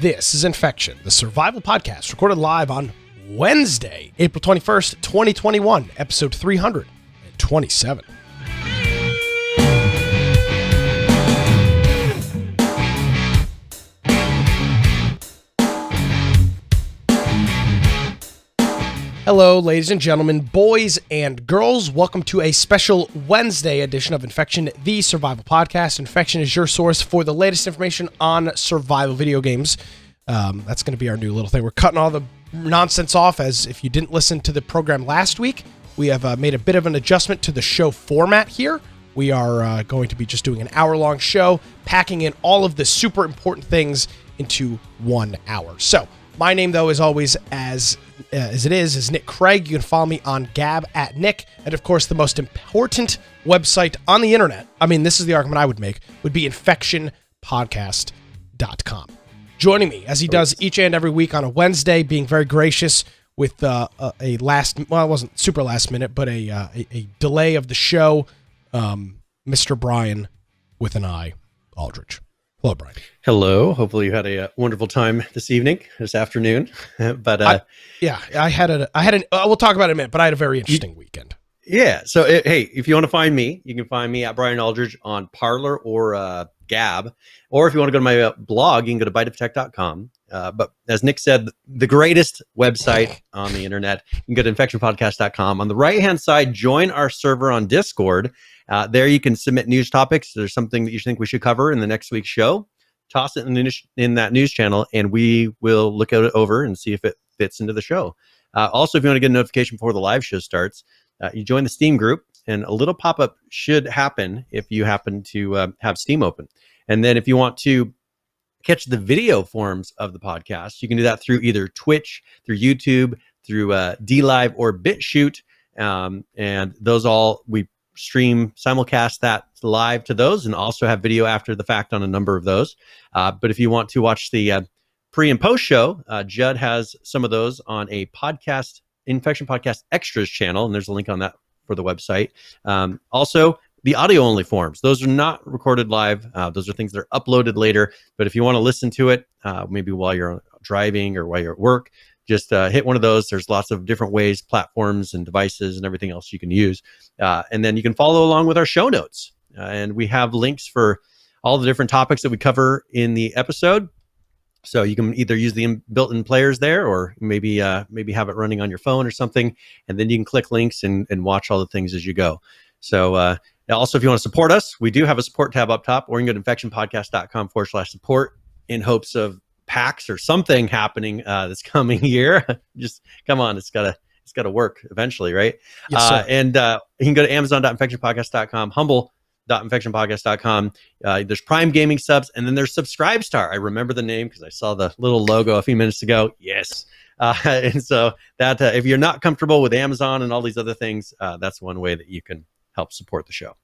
This is Infection, the survival podcast recorded live on Wednesday, April 21st, 2021, episode 327. Hello, ladies and gentlemen, boys and girls. Welcome to a special Wednesday edition of Infection, the survival podcast. Infection is your source for the latest information on survival video games. That's going to be our new little thing. We're cutting all the nonsense off, as if you didn't listen to the program last week, we have made a bit of an adjustment to the show format here. We are going to be just doing an hour-long show, packing in all of the super important things into 1 hour. So, my name, though, is always as it is Nick Craig. You can follow me on Gab at Nick. And, of course, the most important website on the internet, I mean, this is the argument I would make, would be infectionpodcast.com. Joining me, as he does each and every week on a Wednesday, being very gracious with a last, well, it wasn't super last minute, but a delay of the show, Mr. Brian with an I, Aldridge. Hello, Brian. Hello. Hopefully you had a wonderful time this afternoon. But I had we'll talk about it in a minute, but I had a very interesting weekend. Yeah. So, hey, if you want to find me, you can find me at Brian Aldridge on Parler or Gab. Or if you want to go to my blog, you can go to biteoftech.com. But as Nick said, the greatest website on the internet, you can go to infectionpodcast.com. On the right-hand side, join our server on Discord. There you can submit news topics. There's something that you think we should cover in the next week's show. Toss it in that news channel, and we will look it over and see if it fits into the show. Also, if you want to get a notification before the live show starts, you join the Steam group, and a little pop-up should happen if you happen to have Steam open. And then if you want to catch the video forms of the podcast, you can do that through either Twitch, through YouTube, through DLive or BitChute. And those all, we stream, simulcast that live to those, and also have video after the fact on a number of those. But if you want to watch the pre and post show, Judd has some of those on a podcast, Infection Podcast Extras channel, and there's a link on that for the website. Also, the audio only forms, those are not recorded live. Those are things that are uploaded later. But if you want to listen to it, maybe while you're driving or while you're at work, just hit one of those. There's lots of different ways, platforms and devices and everything else you can use. And then you can follow along with our show notes. And we have links for all the different topics that we cover in the episode. So you can either use the built-in players there, or maybe have it running on your phone or something. And then you can click links and watch all the things as you go. So also, if you want to support us, we do have a support tab up top, or you can go to infectionpodcast.com/support in hopes of PAX or something happening this coming year. Just come on, it's gotta work eventually, right? Yes, sir. And you can go to amazon.infectionpodcast.com, humble.infectionpodcast.com. There's Prime Gaming subs, and then there's Subscribestar. I remember the name because I saw the little logo a few minutes ago. Yes. And so that if you're not comfortable with Amazon and all these other things, that's one way that you can help support the show.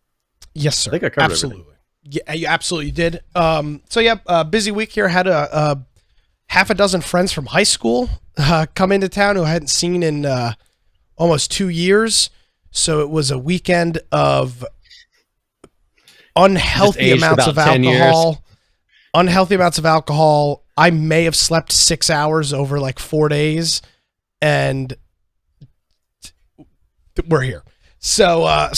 Yes, sir. I think I covered absolutely. Everything. Yeah, you absolutely did. Busy week here. Had a half a dozen friends from high school come into town who I hadn't seen in almost 2 years. So it was a weekend of unhealthy amounts of alcohol. Unhealthy amounts of alcohol. I may have slept 6 hours over like 4 days, and we're here. So I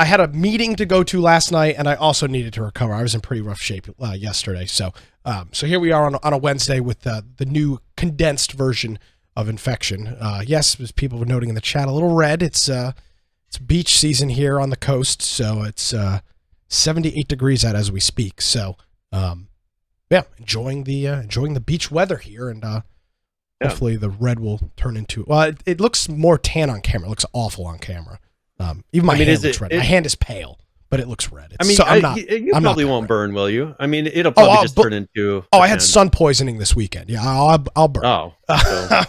had a meeting to go to last night, and I also needed to recover. I was in pretty rough shape yesterday. So here we are on a Wednesday with the new condensed version of Infection. Yes, as people were noting in the chat, a little red. It's beach season here on the coast, so it's 78 degrees out as we speak. So enjoying the beach weather here, and hopefully the red will turn into, well, it looks more tan on camera. It looks awful on camera. Even my hand looks red. My hand is pale, but it looks red. You probably won't burn, will you? I mean, it'll probably turn into... I had sun poisoning this weekend. Yeah, I'll burn. Oh.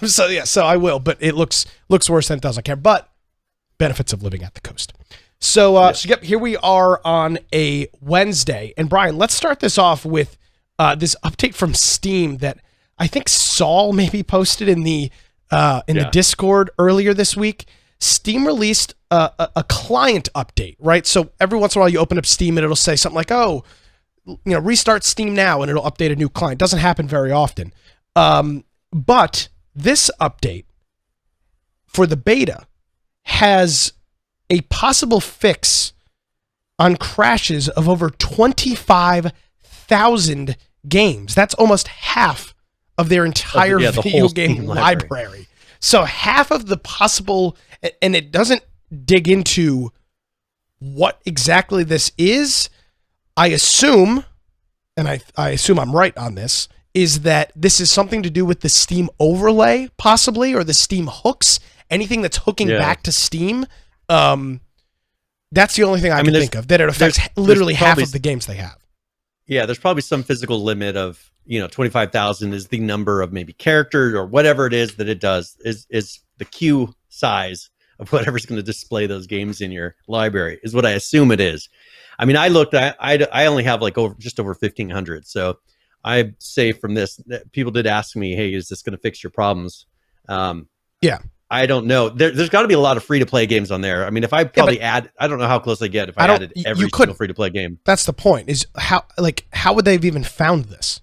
So I will, but it looks worse than it does on camera. But benefits of living at the coast. So here we are on a Wednesday. And Brian, let's start this off with this update from Steam that I think Saul maybe posted in the Discord earlier this week. Steam released a client update, right? So every once in a while you open up Steam and it'll say something like, oh, restart Steam now and it'll update a new client. Doesn't happen very often. But this update for the beta has a possible fix on crashes of over 25,000 games. That's almost half of their entire video game library. So half of the possible, and it doesn't dig into what exactly this is. I assume, and I assume I'm right on this, is that this is something to do with the Steam overlay, possibly, or the Steam hooks, anything that's hooking back to Steam. That's the only thing I can think of, that it affects literally half of the games they have. Yeah, there's probably some physical limit of, 25,000 is the number of maybe characters or whatever it is that it does, is the queue size of whatever's going to display those games in your library, is what I assume it is. I mean, I looked at, I only have like just over 1,500. So I say from this, that people did ask me, hey, is this going to fix your problems? Yeah. I don't know. There's got to be a lot of free-to-play games on there. I mean, if I probably add, I don't know how close I get if I added every single free-to-play game. That's the point, is how would they have even found this?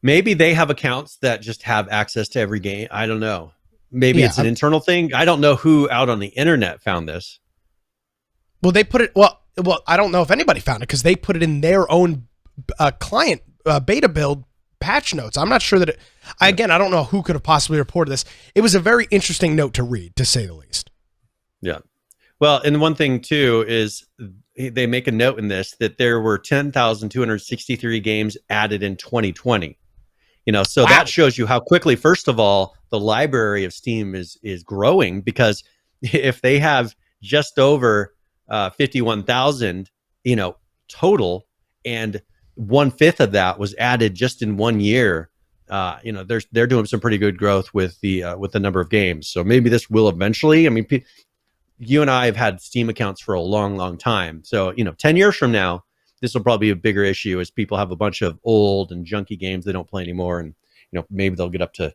Maybe they have accounts that just have access to every game. I don't know. Maybe it's an internal thing. I don't know who out on the internet found this. Well, they put it, well, I don't know if anybody found it because they put it in their own client beta build patch notes. I'm not sure that I don't know who could have possibly reported this. It was a very interesting note to read, to say the least. Yeah. Well, and one thing too is they make a note in this that there were 10,263 games added in 2020. So that shows you how quickly, first of all, the library of Steam is growing, because if they have just over 51,000, total, and 1/5 of that was added just in 1 year. They're doing some pretty good growth with the number of games. So maybe this will eventually. I mean, you and I have had Steam accounts for a long, long time. So 10 years from now, this will probably be a bigger issue as people have a bunch of old and junky games they don't play anymore, and maybe they'll get up to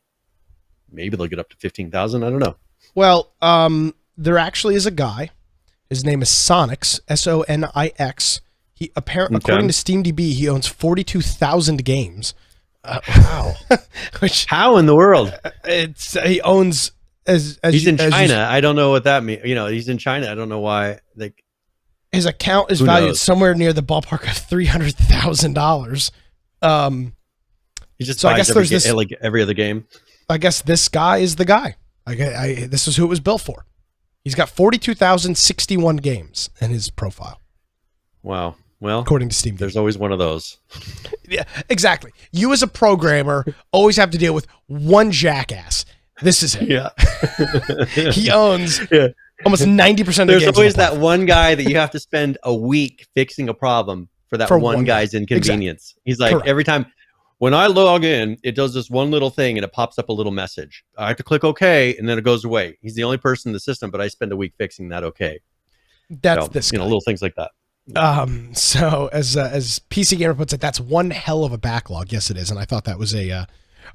15,000. I don't know. Well, there actually is a guy. His name is Sonix, Sonix. He apparently, according to SteamDB, he owns 42,000 games. Wow! How in the world? He owns he's in China. I don't know what that means. He's in China. I don't know why. His account is valued somewhere near the ballpark of $300,000. He just buys every other game. I guess this guy is the guy. This is who it was built for. He's got 42,061 games in his profile. Wow. Well, according to Steam, there's always one of those. Yeah, exactly. You as a programmer always have to deal with one jackass. This is it. Yeah. He owns almost 90% of the games. There's always that one guy that you have to spend a week fixing a problem for that one guy's inconvenience. Exactly. He's like, correct. Every time when I log in, it does this one little thing and it pops up a little message. I have to click OK, and then it goes away. He's the only person in the system, but I spend a week fixing that OK. That's this guy. Little things like that. So as PC Gamer puts it, that's one hell of a backlog. Yes, it is. And I thought that was a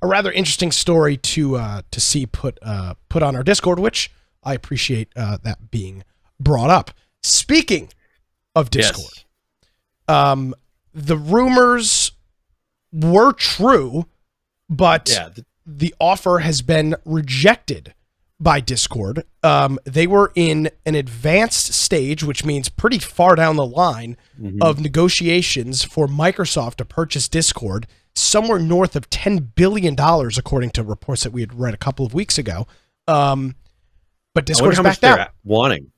rather interesting story to see put on our Discord, which I appreciate that being brought up. Speaking of Discord, the rumors were true, but the offer has been rejected by Discord. They were in an advanced stage, which means pretty far down the line of negotiations for Microsoft to purchase Discord, somewhere north of $10 billion, according to reports that we had read a couple of weeks ago. But Discord is backed out. Wanting.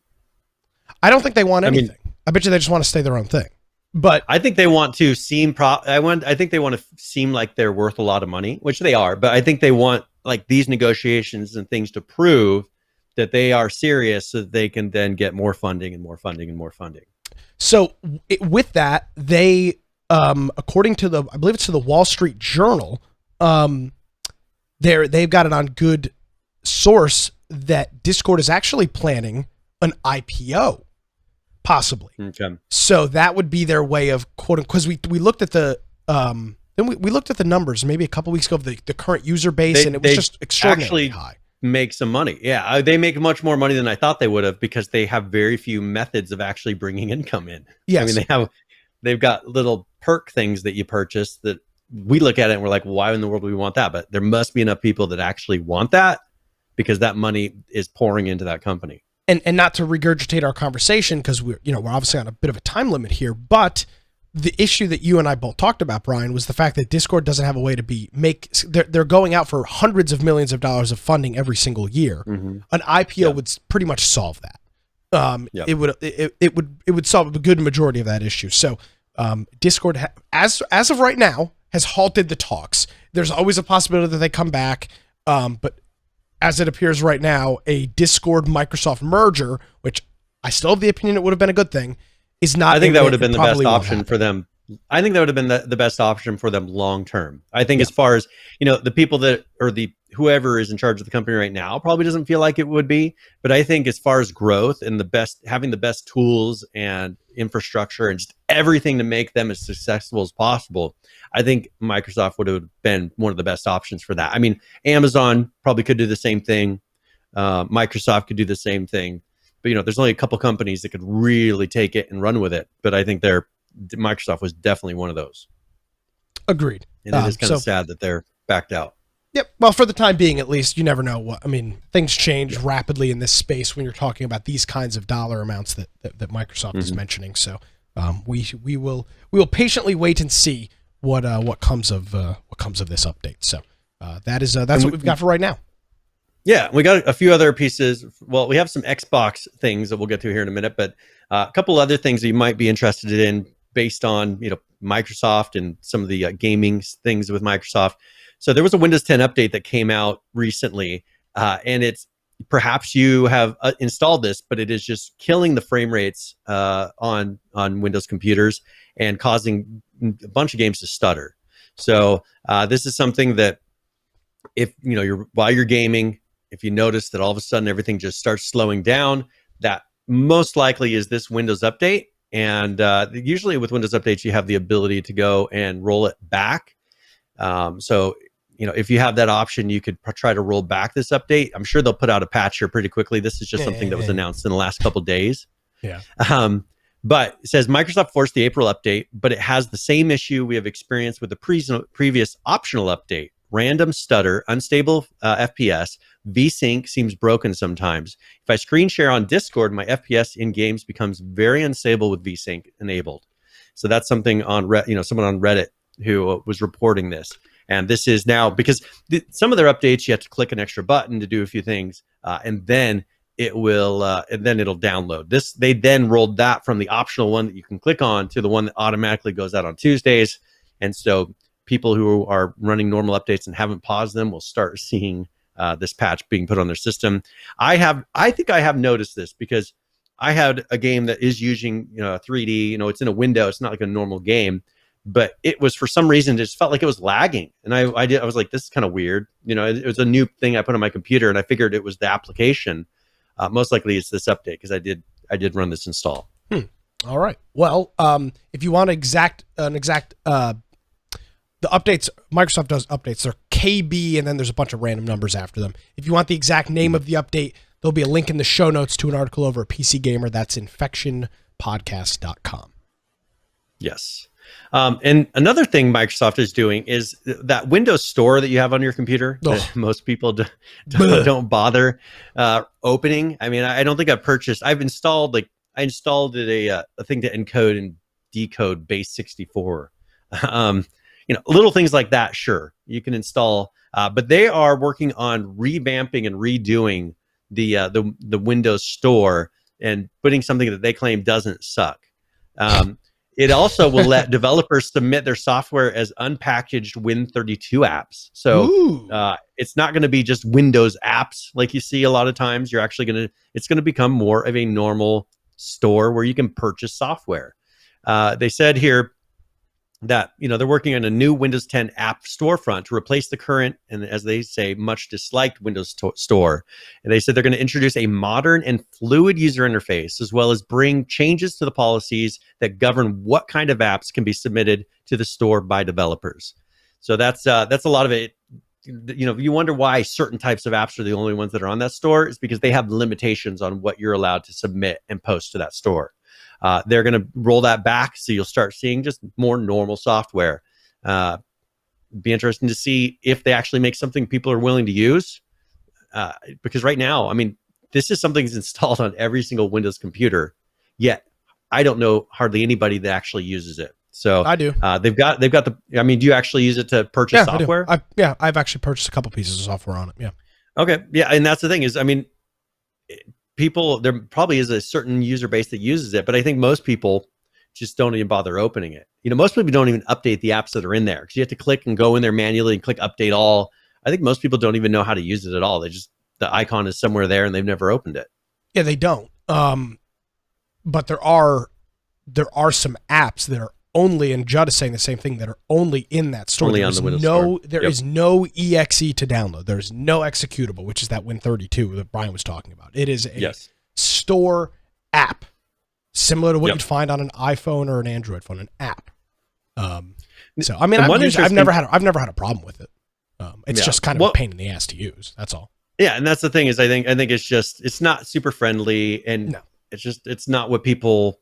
I don't think they want anything. I bet you they just want to stay their own thing. But I think they want to seem I think they want to seem like they're worth a lot of money, which they are. But I think they want these negotiations and things to prove that they are serious, so that they can then get more funding and more funding and more funding. So with that, they, according to I believe it's to the Wall Street Journal, they've got it on good source that Discord is actually planning an IPO, possibly. Okay. So that would be their way of quoting, because we looked at the we looked at the numbers maybe a couple weeks ago of the current user base, and it was just extraordinarily high. Make some money. Yeah, they make much more money than I thought they would have, because they have very few methods of actually bringing income in. Yes. I mean, they've got little perk things that you purchase that we look at it and we're like, why in the world do we want that? But there must be enough people that actually want that because that money is pouring into that company. And not to regurgitate our conversation, because we're obviously on a bit of a time limit here, but the issue that you and I both talked about, Brian, was the fact that Discord doesn't have a way to they're going out for hundreds of millions of dollars of funding every single year. Mm-hmm. An IPO would pretty much solve that. It would solve a good majority of that issue. So Discord, as of right now, has halted the talks. There's always a possibility that they come back, but as it appears right now, a Discord Microsoft merger, which I still have the opinion it would have been a good thing, is not. I think that would have been the best option for them. I think that would have been the best option for them long term. I think as far as, the people that, or whoever is in charge of the company right now probably doesn't feel like it would be. But I think as far as growth and having the best tools and infrastructure and just everything to make them as successful as possible, I think Microsoft would have been one of the best options for that. I mean, Amazon probably could do the same thing. Microsoft could do the same thing. But, there's only a couple companies that could really take it and run with it. But I think Microsoft was definitely one of those. Agreed. And it is kind of sad that they're backed out. Yep. Well, for the time being, at least, you never know things change rapidly in this space when you're talking about these kinds of dollar amounts that Microsoft is mentioning. So we will patiently wait and see what comes of this update. So that's what we've got for right now. Yeah, we got a few other pieces. Well, we have some Xbox things that we'll get to here in a minute, but a couple other things that you might be interested in based on Microsoft and some of the gaming things with Microsoft. So there was a Windows 10 update that came out recently, and it's perhaps you have installed this, but it is just killing the frame rates on Windows computers and causing a bunch of games to stutter. So this is something that if while you're gaming, if you notice that all of a sudden everything just starts slowing down, that most likely is this Windows update. And usually with Windows updates, you have the ability to go and roll it back. So if you have that option, you could try to roll back this update. I'm sure they'll put out a patch here pretty quickly. This is just something that was announced in the last couple of days. Yeah. But it says Microsoft forced the April update, but it has the same issue we have experienced with the previous optional update. Random stutter, unstable FPS, VSync seems broken sometimes. If I screen share on Discord, my FPS in games becomes very unstable with VSync enabled. So that's something on someone on Reddit who was reporting this. And this is now because some of their updates, you have to click an extra button to do a few things, and then it will, and then it'll download. They then rolled that from the optional one that you can click on to the one that automatically goes out on Tuesdays. And so people who are running normal updates and haven't paused them will start seeing this patch being put on their system. I think I have noticed this because I had a game that is using 3D. It's in a window. It's not like a normal game, but it was for some reason it just felt like it was lagging, and I was like, this is kind of weird. It was a new thing I put on my computer, and I figured it was the application. Most likely it's this update because I did run this install. All right. Well, if you want the updates, Microsoft does updates. They're KB, and then there's a bunch of random numbers after them. If you want the exact name of the update, there'll be a link in the show notes to an article over at PC Gamer. That's infectionpodcast.com. Yes. And another thing Microsoft is doing is that Windows Store that you have on your computer that most people don't bother opening. I mean, I don't think I've purchased. I installed a thing to encode and decode base 64. Little things like that, sure, you can install. But they are working on revamping and redoing the Windows Store and putting something that they claim doesn't suck. It also will let developers submit their software as unpackaged Win32 apps. So it's not going to be just Windows apps like you see a lot of times. It's going to become more of a normal store where you can purchase software. They said here that they're working on a new Windows 10 app storefront to replace the current and, as they say, much disliked Windows Store. And they said they're going to introduce a modern and fluid user interface, as well as bring changes to the policies that govern what kind of apps can be submitted to the store by developers. So that's a lot of it. You wonder why certain types of apps are the only ones that are on that store. Is because they have limitations on what you're allowed to submit and post to that store. They're going to roll that back, so you'll start seeing just more normal software. Be interesting to see if they actually make something people are willing to use. Because right now, I mean, this is something that's installed on every single Windows computer, yet I don't know hardly anybody that actually uses it. So I do. They've got the. I mean, do you actually use it to purchase software? I do. I've actually purchased a couple pieces of software on it. Yeah. Okay. Yeah, and that's the thing is, I mean, people, there probably is a certain user base that uses it, but I think most people just don't even bother opening it. Most people don't even update the apps that are in there because you have to click and go in there manually and click update all. I think most people don't even know how to use it at all. The icon is somewhere there and they've never opened it. Yeah, they don't. But there are some apps that are only, and Judd is saying the same thing, that are only in that store. Only on the Windows store. There is no exe to download. There's no executable, which is that Win32 that Brian was talking about. It is a store app, similar to what you'd find on an iPhone or an Android phone, an app. So I mean, I've never had a problem with it. It's just kind of a pain in the ass to use. That's all. Yeah, and that's the thing is, I think it's not super friendly, and it's not what people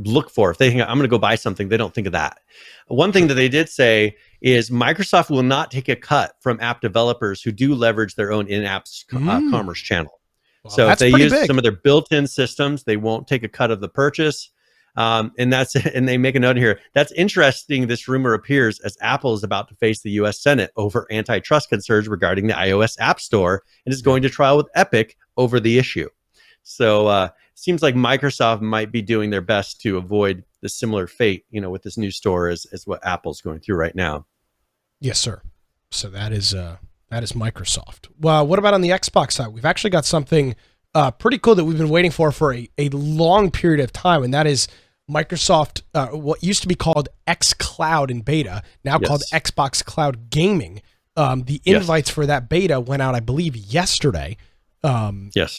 look for. If they think I'm going to go buy something, they don't think of that. One thing that they did say is Microsoft will not take a cut from app developers who do leverage their own in-app commerce channel. Well, so if they use some of their built-in systems, they won't take a cut of the purchase. And they make a note here. That's interesting. This rumor appears as Apple is about to face the U.S. Senate over antitrust concerns regarding the iOS App Store and is going to trial with Epic over the issue. So seems like Microsoft might be doing their best to avoid the similar fate, with this new store as what Apple's going through right now. Yes, sir. So that is Microsoft. Well, what about on the Xbox side? We've actually got something pretty cool that we've been waiting for a long period of time, and that is Microsoft, what used to be called xCloud in beta, now called Xbox Cloud Gaming. The invites for that beta went out, I believe, yesterday.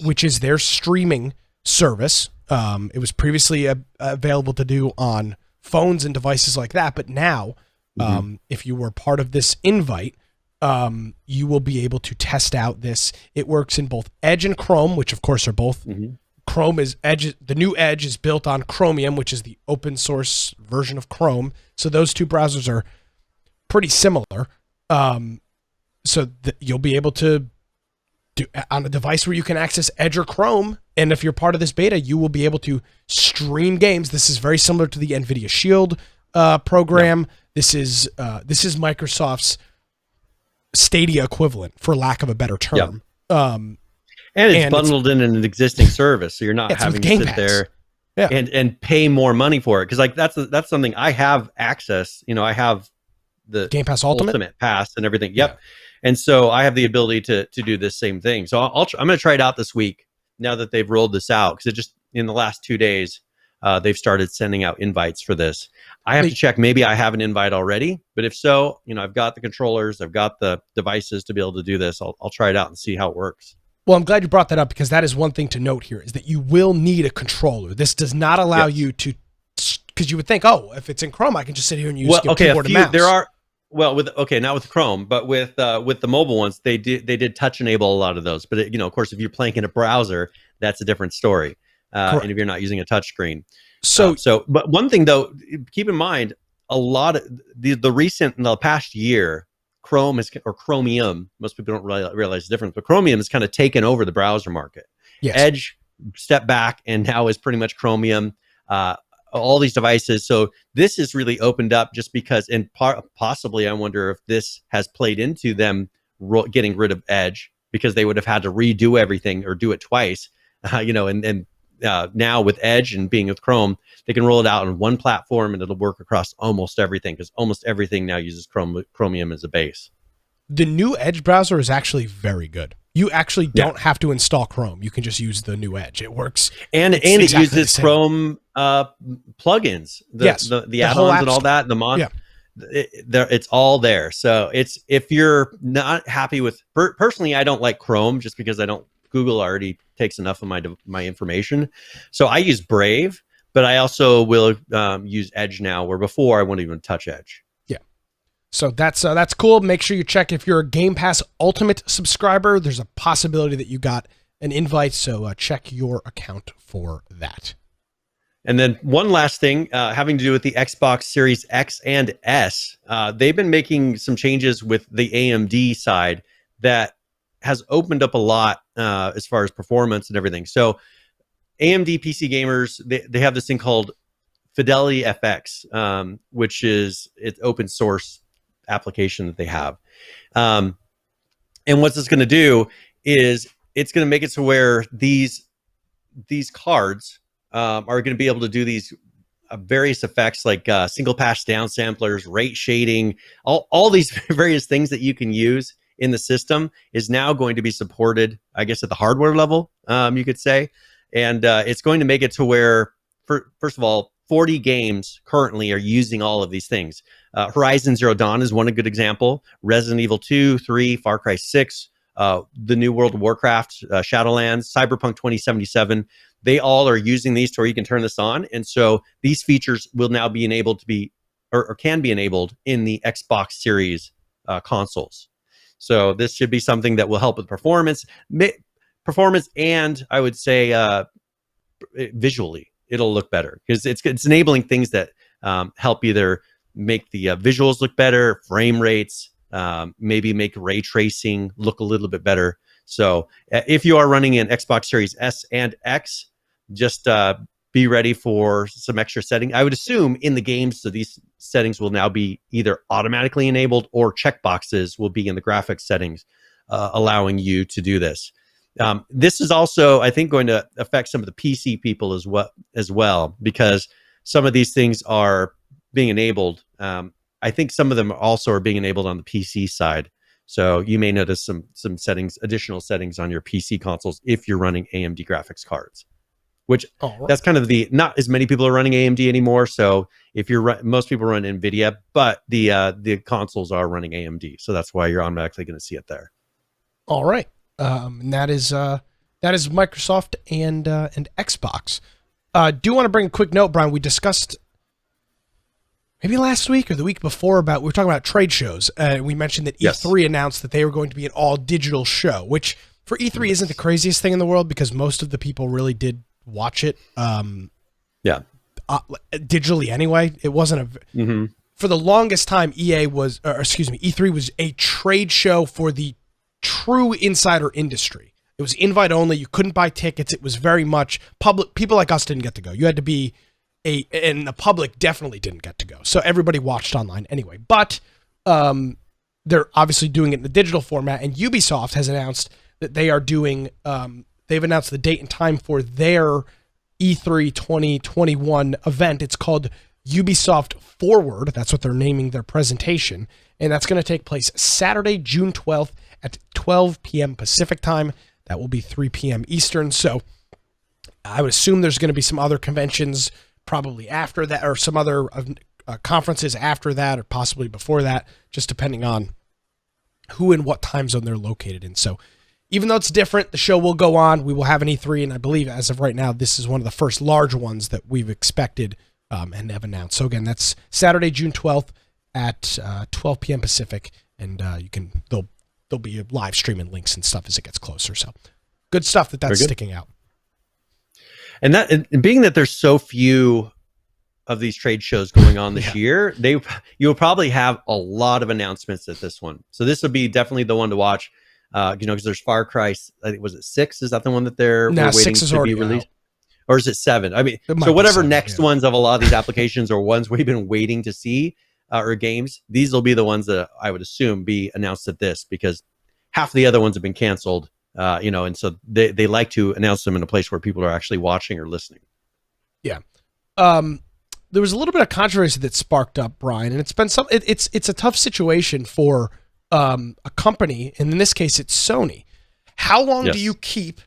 Which is their streaming service. It was previously available to do on phones and devices like that, but now, if you were part of this invite, you will be able to test out this. It works in both Edge and Chrome, which of course are both. Chrome is Edge. The new Edge is built on Chromium, which is the open source version of Chrome. So those two browsers are pretty similar. So you'll be able to do on a device where you can access Edge or Chrome. And if you're part of this beta, you will be able to stream games. This is very similar to the NVIDIA Shield program. This is Microsoft's Stadia equivalent, for lack of a better term. And it's bundled in an existing service, so you're not having to sit there and pay more money for it. Because that's something I have access. I have the Game Pass Ultimate Pass and everything. And so I have the ability to do this same thing. So I'm going to try it out this week now that they've rolled this out, because it just in the last 2 days they've started sending out invites for this. I have to check. Maybe I have an invite already, but if so, I've got the controllers, I've got the devices to be able to do this. I'll try it out and see how it works. Well, I'm glad you brought that up, because that is one thing to note here, is that you will need a controller. This does not allow you to, because you would think, if it's in Chrome, I can just sit here and use keyboard and mouse. There are, not with Chrome, but with the mobile ones, they did touch enable a lot of those. But of course, if you're playing in a browser, that's a different story. And if you're not using a touch screen. But one thing though, keep in mind, a lot of in the past year, Chromium, most people don't realize the difference, but Chromium has kind of taken over the browser market. Edge stepped back and now is pretty much Chromium, all these devices. So this has really opened up, just because, and possibly I wonder if this has played into them getting rid of Edge, because they would have had to redo everything or do it twice, now with Edge and being with Chrome, they can roll it out on one platform and it'll work across almost everything, because almost everything now uses Chromium as a base. The new Edge browser is actually very good. You actually don't have to install Chrome. You can just use the new Edge. It works. And it uses Chrome plugins, the add-ons and all that, it's all there. So if you're not happy with, personally, I don't like Chrome just because Google already takes enough of my information. So I use Brave, but I also will use Edge now, where before I wouldn't even touch Edge. So that's cool. Make sure you check if you're a Game Pass Ultimate subscriber. There's a possibility that you got an invite, so check your account for that. And then one last thing having to do with the Xbox Series X and S. They've been making some changes with the AMD side that has opened up a lot as far as performance and everything. So AMD PC gamers, they have this thing called Fidelity FX, which is it's open source application that they have. And what this going to do is it's going to make it to where these cards are going to be able to do these various effects like single pass downsamplers, rate shading, all these various things that you can use in the system is now going to be supported, I guess, at the hardware level, you could say. And it's going to make it to where, first of all, 40 games currently are using all of these things. Horizon Zero Dawn is one good example. Resident Evil 2, 3, Far Cry 6, the new World of Warcraft, Shadowlands, Cyberpunk 2077. They all are using these to where you can turn this on. And so these features will now be enabled to be, or can be enabled in the Xbox Series consoles. So this should be something that will help with performance, and I would say visually. It'll look better because it's enabling things that help either make the visuals look better, frame rates, maybe make ray tracing look a little bit better. So if you are running an Xbox Series S and X, just be ready for some extra setting. I would assume in the games, so these settings will now be either automatically enabled or checkboxes will be in the graphics settings, allowing you to do this. This is also, I think, going to affect some of the PC people as well, because some of these things are being enabled. I think some of them also are being enabled on the PC side. So you may notice some additional settings on your PC consoles if you're running AMD graphics cards, which that's kind of not as many people are running AMD anymore. So if most people run NVIDIA, but the consoles are running AMD. So that's why you're automatically going to see it there. All right. And that is Microsoft and Xbox. Do want to bring a quick note, Brian. We discussed maybe last week or the week before we were talking about trade shows. We mentioned that E3 announced that they were going to be an all digital show, which for E3 isn't the craziest thing in the world because most of the people really did watch it. Digitally anyway. It wasn't for the longest time. E3 was a trade show for the true insider industry. It was invite only. You couldn't buy tickets. It was very much public. People like us didn't get to go. You had to be and the public definitely didn't get to go. So everybody watched online anyway. But they're obviously doing it in the digital format. And Ubisoft has announced that they are doing. They've announced the date and time for their E3 2021 event. It's called Ubisoft Forward. That's what they're naming their presentation. And that's going to take place Saturday, June 12th at 12 p.m. Pacific time. That will be 3 p.m. Eastern. So I would assume there's going to be some other conventions probably after that, or some other conferences after that, or possibly before that, just depending on who and what time zone they're located in. So even though it's different, the show will go on. We will have an E3, and I believe as of right now, this is one of the first large ones that we've expected and have announced. So again, that's Saturday, June 12th at 12 p.m. Pacific, and there'll be live streaming links and stuff as it gets closer. So good stuff that's sticking out. And being that there's so few of these trade shows going on this year, you'll probably have a lot of announcements at this one. So this will be definitely the one to watch. Because there's Far Cry. I think was it 6? Is that the one that we're waiting 6 is to be released? Or is it 7? I mean, so whatever 7, next ones of a lot of these applications or ones we've been waiting to see or games, these will be the ones that I would assume be announced at this, because half the other ones have been canceled. And so they like to announce them in a place where people are actually watching or listening. Yeah. There was a little bit of controversy that sparked up, Brian, and it's been it's a tough situation for a company, and in this case, it's Sony. How long do you keep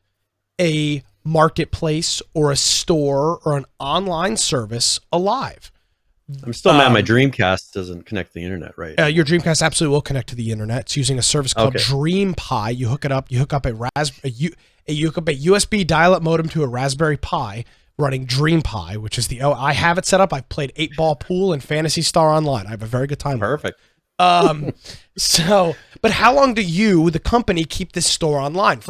a marketplace or a store or an online service alive? I'm still mad my Dreamcast doesn't connect to the internet, right? Your Dreamcast absolutely will connect to the internet. It's using a service called Dream Pi. You hook it up. You hook up a USB dial-up modem to a Raspberry Pi running Dream Pi, which is I have it set up. I've played 8-Ball Pool and Phantasy Star Online. I have a very good time. Perfect. But how long do you, the company, keep this store online?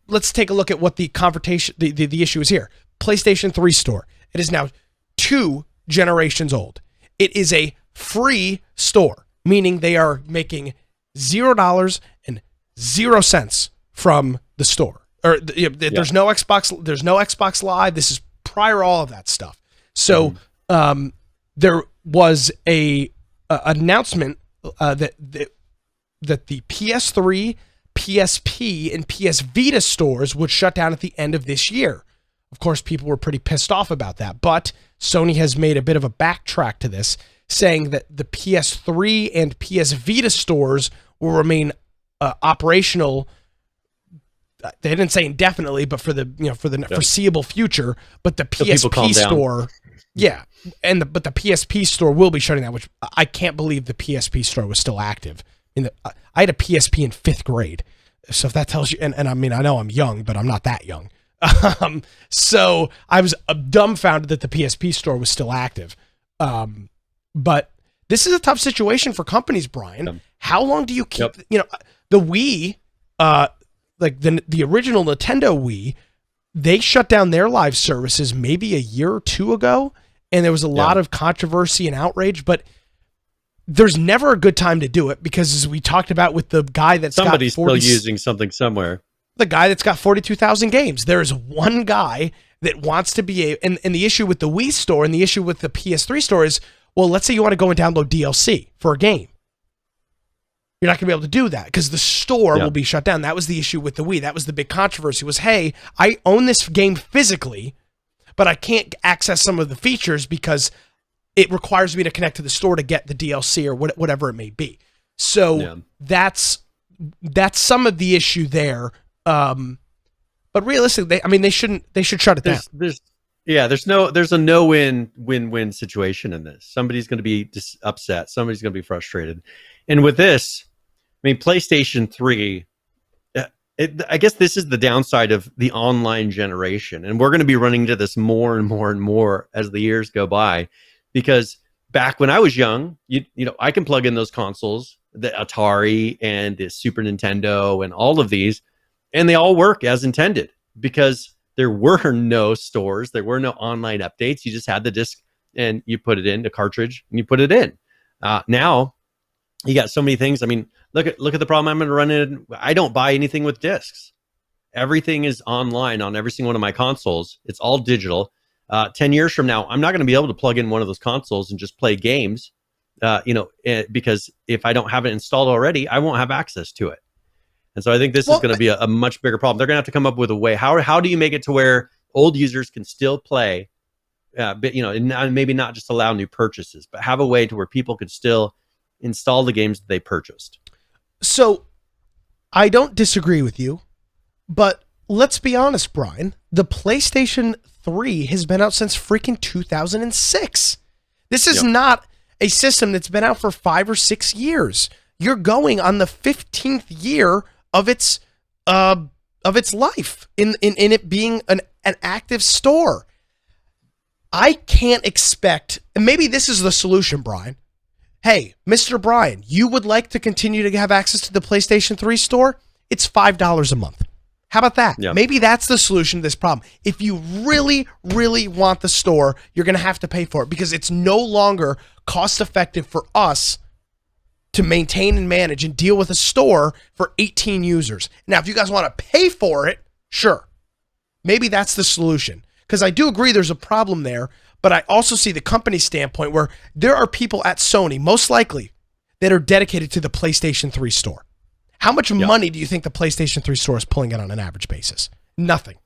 Let's take a look at what the confrontation, the issue is here. PlayStation 3 store. It is now 2 generations old. It is a free store, meaning they are making $0 and 0 cents from the store. There's no Xbox Live. This is prior to all of that stuff. So there was a announcement that the PS3, PSP, and PS Vita stores would shut down at the end of this year. Of course, people were pretty pissed off about that, but Sony has made a bit of a backtrack to this, saying that the PS3 and PS Vita stores will remain operational. They didn't say indefinitely, but for the foreseeable future. But the PSP store, but the PSP store will be shutting down. Which I can't believe the PSP store was still active. I had a PSP in 5th grade, so if that tells you, and I mean, I know I'm young, but I'm not that young. So I was dumbfounded that the PSP store was still active. But this is a tough situation for companies, Brian. How long do you keep, the Wii, like the original Nintendo Wii, they shut down their live services maybe a year or 2 ago, and there was a lot of controversy and outrage, but there's never a good time to do it because, as we talked about with the guy that's somebody's still using something somewhere. The guy that's got 42,000 games. There's one guy that wants to be and the issue with the Wii store and the issue with the PS3 store is, well, let's say you want to go and download DLC for a game. You're not going to be able to do that because the store will be shut down. That was the issue with the Wii. That was the big controversy was, hey, I own this game physically, but I can't access some of the features because it requires me to connect to the store to get the DLC or whatever it may be. So that's some of the issue there. But realistically, they should shut it down. There's a no-win situation in this. Somebody's going to be upset. Somebody's going to be frustrated. And with this, PlayStation 3, I guess this is the downside of the online generation. And we're going to be running into this more and more and more as the years go by. Because back when I was young, I can plug in those consoles, the Atari and the Super Nintendo and all of these, and they all work as intended because there were no stores, there were no online updates. You just had the disc and you put it in, the cartridge, and you put it in. Now you got so many things. Look at the problem I'm going to run in. I don't buy anything with discs. Everything is online on every single one of my consoles. It's all digital. 10 years from now, I'm not going to be able to plug in one of those consoles and just play games, because if I don't have it installed already, I won't have access to it. And so I think this is going to be a much bigger problem. They're going to have to come up with a way. How do you make it to where old users can still play, but and maybe not just allow new purchases, but have a way to where people could still install the games that they purchased? So I don't disagree with you, but let's be honest, Brian. The PlayStation 3 has been out since freaking 2006. This is not a system that's been out for 5 or 6 years. You're going on the 15th year of its life in it being an active store. I can't expect, and maybe this is the solution, Brian. Hey, Mr. Brian, you would like to continue to have access to the PlayStation 3 store? It's $5 a month. How about that? Yeah. Maybe that's the solution to this problem. If you really, really want the store, you're going to have to pay for it because it's no longer cost effective for us to maintain and manage and deal with a store for 18 users. Now, if you guys want to pay for it, sure. Maybe that's the solution. Because I do agree there's a problem there, but I also see the company standpoint where there are people at Sony, most likely, that are dedicated to the PlayStation 3 store. How much money do you think the PlayStation 3 store is pulling in on an average basis? Nothing.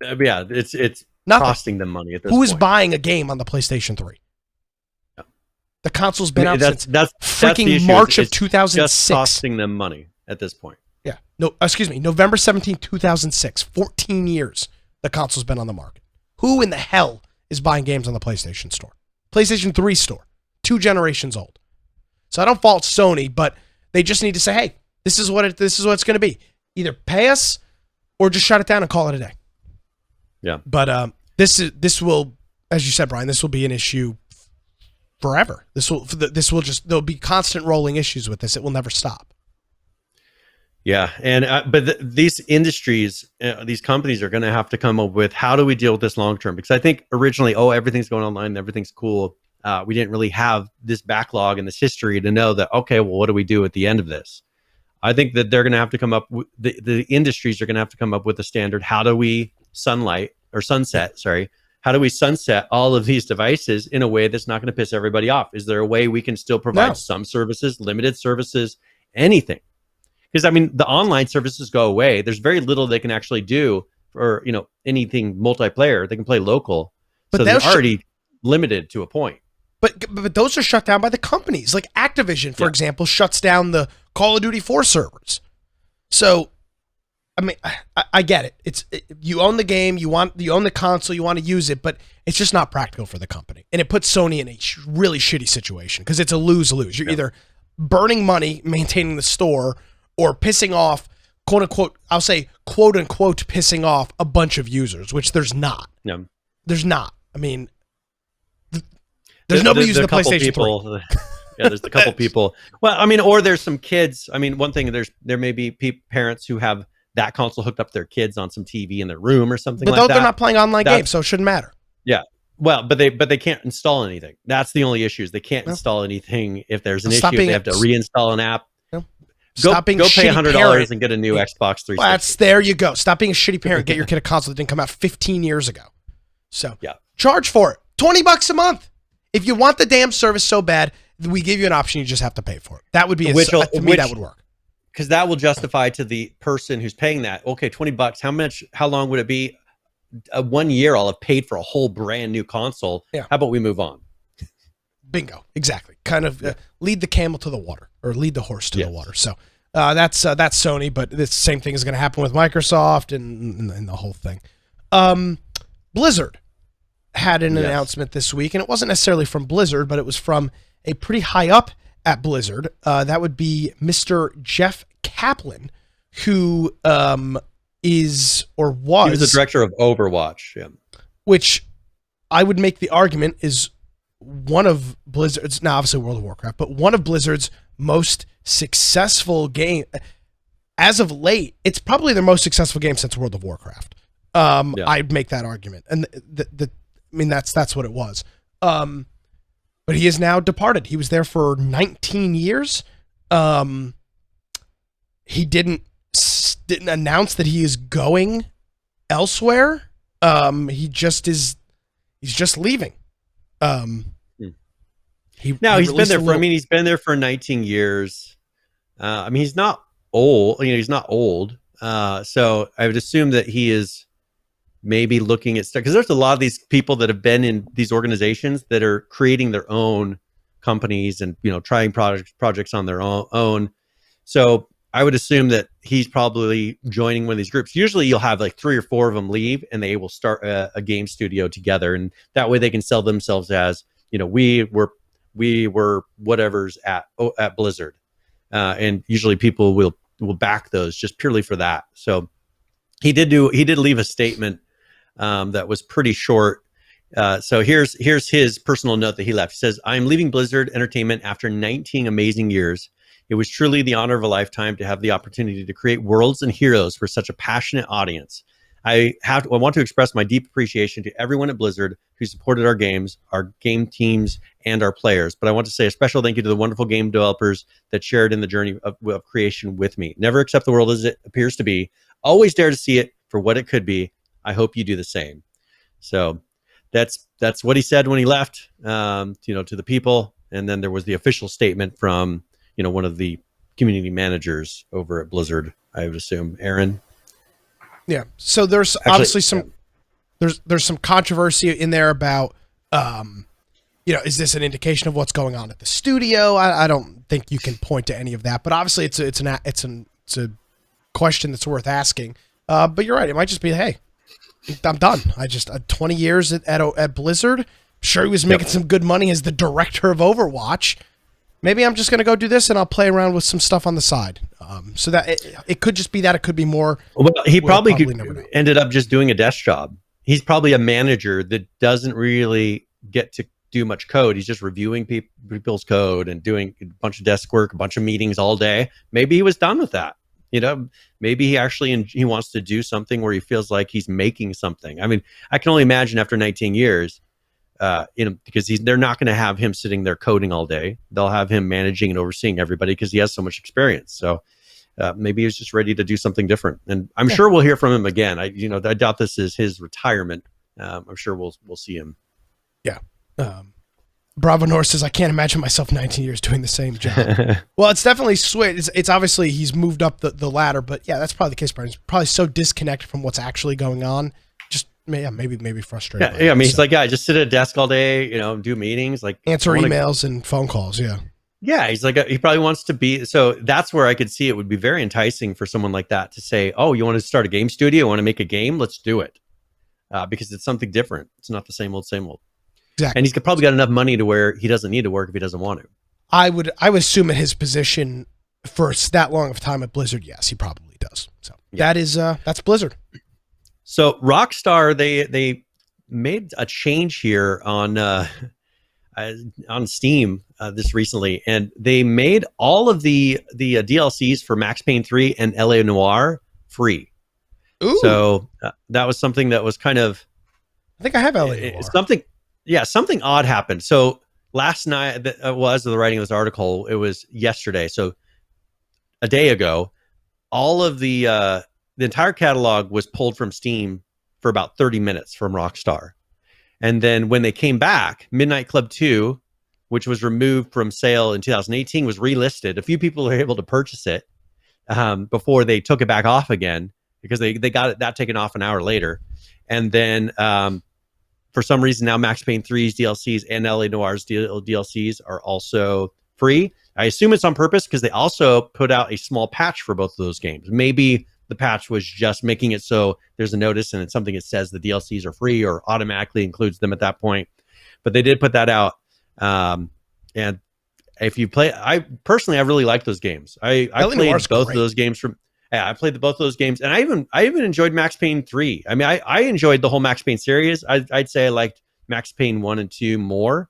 It's nothing. Costing them money at this Who point. is buying a game on the PlayStation 3? Yeah. The console's been out since freaking March of 2006. Just costing them money at this point. Yeah. No, excuse me. November 17, 2006. 14 years the console's been on the market. Who in the hell is buying games on the PlayStation store? PlayStation 3 store. 2 generations old. So I don't fault Sony, but they just need to say, hey, this is what it's going to be. Either pay us or just shut it down and call it a day. Yeah. But this will, as you said, Brian, this will be an issue forever. There'll be constant rolling issues with this. It will never stop. Yeah, and these industries, these companies are going to have to come up with how do we deal with this long term? Because I think originally, oh, everything's going online, everything's cool. We didn't really have this backlog and this history to know that. Okay, well, what do we do at the end of this? I think that they're going to have to come up. The industries are going to have to come up with a standard. How do we sunset? Sorry, how do we sunset all of these devices in a way that's not going to piss everybody off? Is there a way we can still provide some services, limited services, anything? Because I mean, the online services go away. There's very little they can actually do for anything multiplayer. They can play local, But so they're already limited to a point. But those are shut down by the companies. Like Activision, for example, shuts down the Call of Duty 4 servers. So, I mean, I get it. You own the game, you own the console, you want to use it, but it's just not practical for the company, and it puts Sony in a really shitty situation because it's a lose-lose. You're either burning money maintaining the store, or pissing off, quote unquote, I'll say quote unquote, pissing off a bunch of users, which there's not. Yeah. There's not. I mean, there's nobody using the PlayStation 3. Yeah, there's a couple people. Well, I mean, or there's some kids. I mean, one thing, there may be parents who have that console hooked up to their kids on some TV in their room or something like that. But they're not playing online games, so it shouldn't matter. Yeah. Well, but they can't install anything. That's the only issue. They can't install anything. If there's an issue, they have to reinstall an app. Go pay $100 and get a new Xbox 360. Well, there you go. Stop being a shitty parent. Get your kid a console that didn't come out 15 years ago. So charge for it. $20 a month. If you want the damn service so bad, we give you an option. You just have to pay for it. That would be to me that would work. Because that will justify to the person who's paying that. Okay, $20. How long would it be? 1 year, I'll have paid for a whole brand new console. Yeah. How about we move on? Bingo. Exactly. Kind of lead the camel to the water, or lead the horse to the water. So that's Sony, but the same thing is going to happen with Microsoft and the whole thing. Blizzard had an announcement this week, and it wasn't necessarily from Blizzard, but it was from a pretty high up at Blizzard. That would be Mr. Jeff Kaplan, who is or was... He was the director of Overwatch. Yeah. Which I would make the argument is one of Blizzard's, now obviously World of Warcraft, but one of Blizzard's most successful game. As of late, it's probably their most successful game since World of Warcraft. I'd make that argument. And that's what it was. But he is now departed. He was there for 19 years. He didn't announce that he is going elsewhere. He's just leaving. He's been there he's been there for 19 years. He's not old. He's not old. So I would assume that he is maybe looking at stuff, because there's a lot of these people that have been in these organizations that are creating their own companies and trying projects on their own. So I would assume that he's probably joining one of these groups. Usually you'll have like 3 or 4 of them leave and they will start a game studio together, and that way they can sell themselves as, we were whatever's at Blizzard. And usually people will back those just purely for that. So he did leave a statement that was pretty short. So here's his personal note that he left. He says, "I am leaving Blizzard Entertainment after 19 amazing years. It was truly the honor of a lifetime to have the opportunity to create worlds and heroes for such a passionate audience. I want to express my deep appreciation to everyone at Blizzard who supported our games, our game teams, and our players. But I want to say a special thank you to the wonderful game developers that shared in the journey of creation with me. Never accept the world as it appears to be. Always dare to see it for what it could be. I hope you do the same." So that's what he said when he left, to the people. And then there was the official statement from, one of the community managers over at Blizzard, I would assume, Aaron. Yeah. So there's obviously there's some controversy in there about, is this an indication of what's going on at the studio? I don't think you can point to any of that, but obviously it's a question that's worth asking. But you're right. It might just be, hey, I'm done. 20 years at Blizzard. Sure, he was making some good money as the director of Overwatch. Maybe I'm just going to go do this and I'll play around with some stuff on the side. So that it could just be that. It could be more. Well, he probably ended up just doing a desk job. He's probably a manager that doesn't really get to do much code. He's just reviewing people's code and doing a bunch of desk work, a bunch of meetings all day. Maybe he was done with that. maybe he wants to do something where he feels like he's making something. I mean, I can only imagine after 19 years, because they're not going to have him sitting there coding all day. They'll have him managing and overseeing everybody because he has so much experience. So maybe he's just ready to do something different. And I'm sure we'll hear from him again. I doubt this is his retirement. I'm sure we'll see him. Yeah. Bravo North says, I can't imagine myself 19 years doing the same job. Well, it's definitely sweet. It's obviously he's moved up the ladder, but yeah, that's probably the case. Brian. He's probably so disconnected from what's actually going on. Just maybe frustrated. Yeah, I mean, he's like, I just sit at a desk all day, do meetings, like answer emails and phone calls. Yeah. Yeah, he's like, he probably wants to be. So that's where I could see it would be very enticing for someone like that to say, oh, you want to start a game studio? Want to make a game? Let's do it. Because it's something different. It's not the same old, same old. Exactly. And he's probably got enough money to where he doesn't need to work if he doesn't want to. I would assume at his position for that long of a time at Blizzard, yes, he probably does. So that's Blizzard. So Rockstar, they made a change here on Steam this recently, and they made all of the DLCs for Max Payne 3 and LA Noire free. Ooh. So that was something that was kind of, I think I have LA Noire. Something odd happened. So last night, was the writing of this article, it was yesterday. So a day ago, all of the entire catalog was pulled from Steam for about 30 minutes from Rockstar. And then when they came back, Midnight Club 2, which was removed from sale in 2018, was relisted. A few people were able to purchase it before they took it back off again, because they got that taken off an hour later. And then for some reason now Max Payne 3's DLCs and LA Noire's DLCs are also free. I assume it's on purpose because they also put out a small patch for both of those games. Maybe the patch was just making it so there's a notice and it's something that says the DLCs are free or automatically includes them at that point. But they did put that out. And if you play, I really like those games. I played both of those games I played both of those games, and I even enjoyed Max Payne 3. I mean, I enjoyed the whole Max Payne series. I'd say I liked Max Payne 1 and 2 more.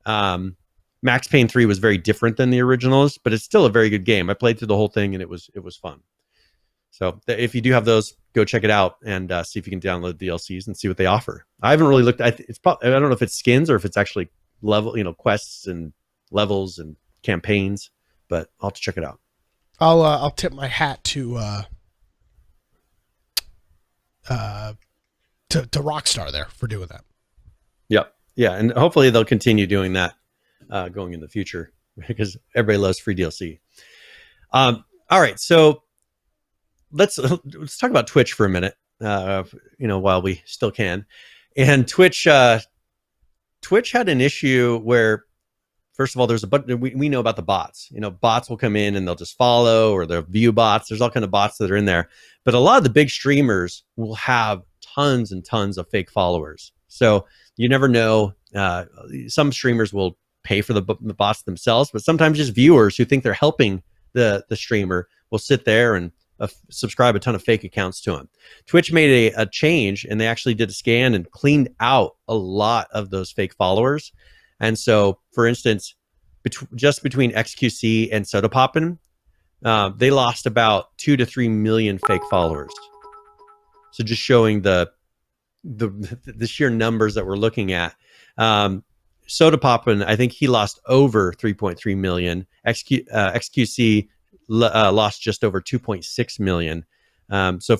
Max Payne 3 was very different than the originals, but it's still a very good game. I played through the whole thing, and it was fun. So if you do have those, go check it out and see if you can download DLCs and see what they offer. I haven't really looked. I don't know if it's skins or if it's actually quests and levels and campaigns, but I'll have to check it out. I'll tip my hat to Rockstar there for doing that. Yep. Yeah, and hopefully they'll continue doing that going in the future, because everybody loves free DLC. All right, so let's talk about Twitch for a minute. While we still can. And Twitch had an issue where, first of all, there's we know about the bots. Bots will come in and they'll just follow, or they'll view bots. There's all kind of bots that are in there. But a lot of the big streamers will have tons and tons of fake followers. So you never know. Some streamers will pay for the bots themselves, but sometimes just viewers who think they're helping the streamer will sit there and subscribe a ton of fake accounts to them. Twitch made a change, and they actually did a scan and cleaned out a lot of those fake followers. And so, for instance, just between XQC and Soda Poppin', they lost about 2 to 3 million fake followers. So just showing the sheer numbers that we're looking at. Soda Poppin', I think he lost over 3.3 million. XQC lost just over 2.6 million. So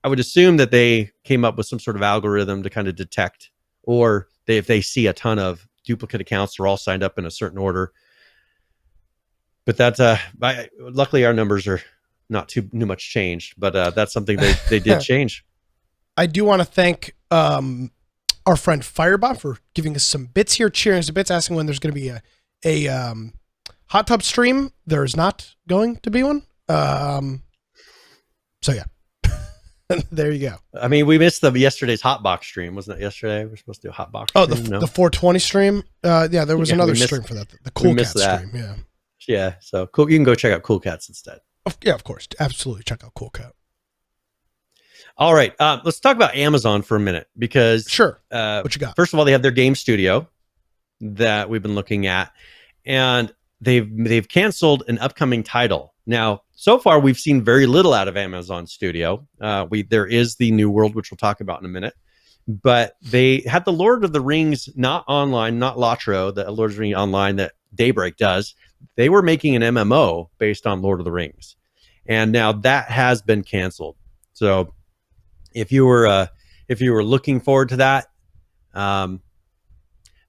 I would assume that they came up with some sort of algorithm to kind of detect, or if they see a ton of duplicate accounts, they're all signed up in a certain order. But that's luckily our numbers are not too much changed, but that's something they did change. I do want to thank our friend Firebot for giving us some bits here, cheering us a bits, asking when there's going to be a hot tub stream. There's not going to be one. So yeah. There you go. I mean, we missed yesterday's Hotbox stream. Wasn't it yesterday? We're supposed to do a Hotbox stream. The 420 stream? Yeah, there was another stream for that. The Cool Cat stream, yeah. Yeah, so cool. You can go check out Cool Cats instead. Yeah, of course. Absolutely. Check out Cool Cat. All right. Let's talk about Amazon for a minute, because sure. What you got? First of all, they have their game studio that we've been looking at, and they've canceled an upcoming title Now, so far we've seen very little out of Amazon Studio. There is the New World, which we'll talk about in a minute, but they had the Lord of the Rings not online, not Latro, the Lord of the Rings online that Daybreak does. They were making an MMO based on Lord of the Rings, and now that has been canceled. So if you were looking forward to that,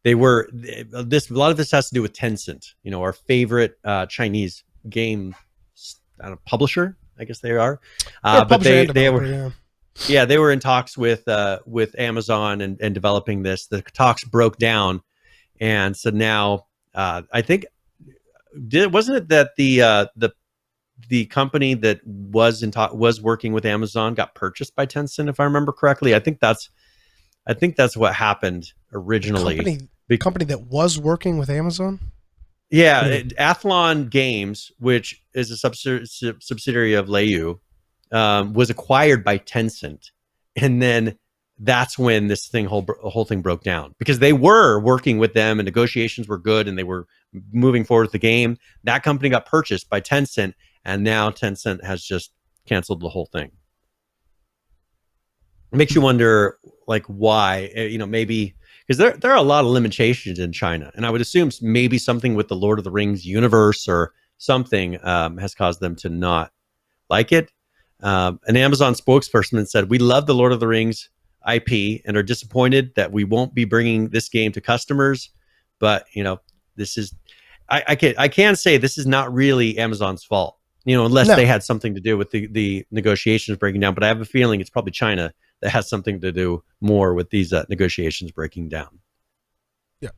they were this. A lot of this has to do with Tencent, our favorite Chinese game publisher. I guess they are, but they were. Yeah, they were in talks with Amazon and developing this. The talks broke down, and so now I think wasn't it that the company that was working with Amazon got purchased by Tencent, if I remember correctly. I think that's what happened originally. The company that was working with Amazon? Yeah, Athlon Games, which is a subsidiary of Leiyu, was acquired by Tencent, and then that's when this whole thing broke down, because they were working with them and negotiations were good and they were moving forward with the game. That company got purchased by Tencent, and now Tencent has just canceled the whole thing. It makes you wonder, like, why? Maybe because there are a lot of limitations in China, and I would assume maybe something with the Lord of the Rings universe or something has caused them to not like it. An Amazon spokesperson said, "We love the Lord of the Rings IP and are disappointed that we won't be bringing this game to customers. But this is, I can say this is not really Amazon's fault, unless they had something to do with the negotiations breaking down. But I have a feeling it's probably China that has something to do more with these negotiations breaking down." Yeah.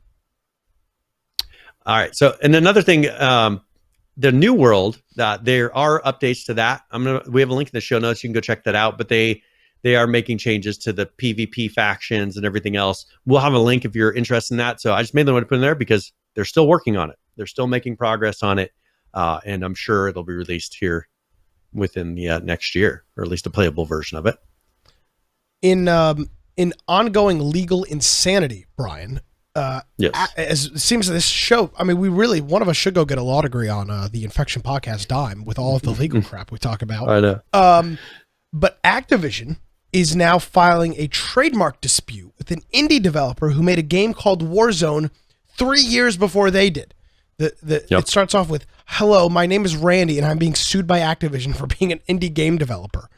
All right. So, and another thing, the New World, there are updates to that. We have a link in the show notes. You can go check that out. But they are making changes to the PvP factions and everything else. We'll have a link if you're interested in that. So I just made the one to put in there because they're still working on it. They're still making progress on it, and I'm sure it'll be released here within the next year, or at least a playable version of it. In ongoing legal insanity, Brian. Yes. As it seems this show, I mean, one of us should go get a law degree on the Infection Podcast dime with all of the legal crap we talk about. I know. But Activision is now filing a trademark dispute with an indie developer who made a game called Warzone 3 years before they did. It starts off with, "Hello, my name is Randy, and I'm being sued by Activision for being an indie game developer."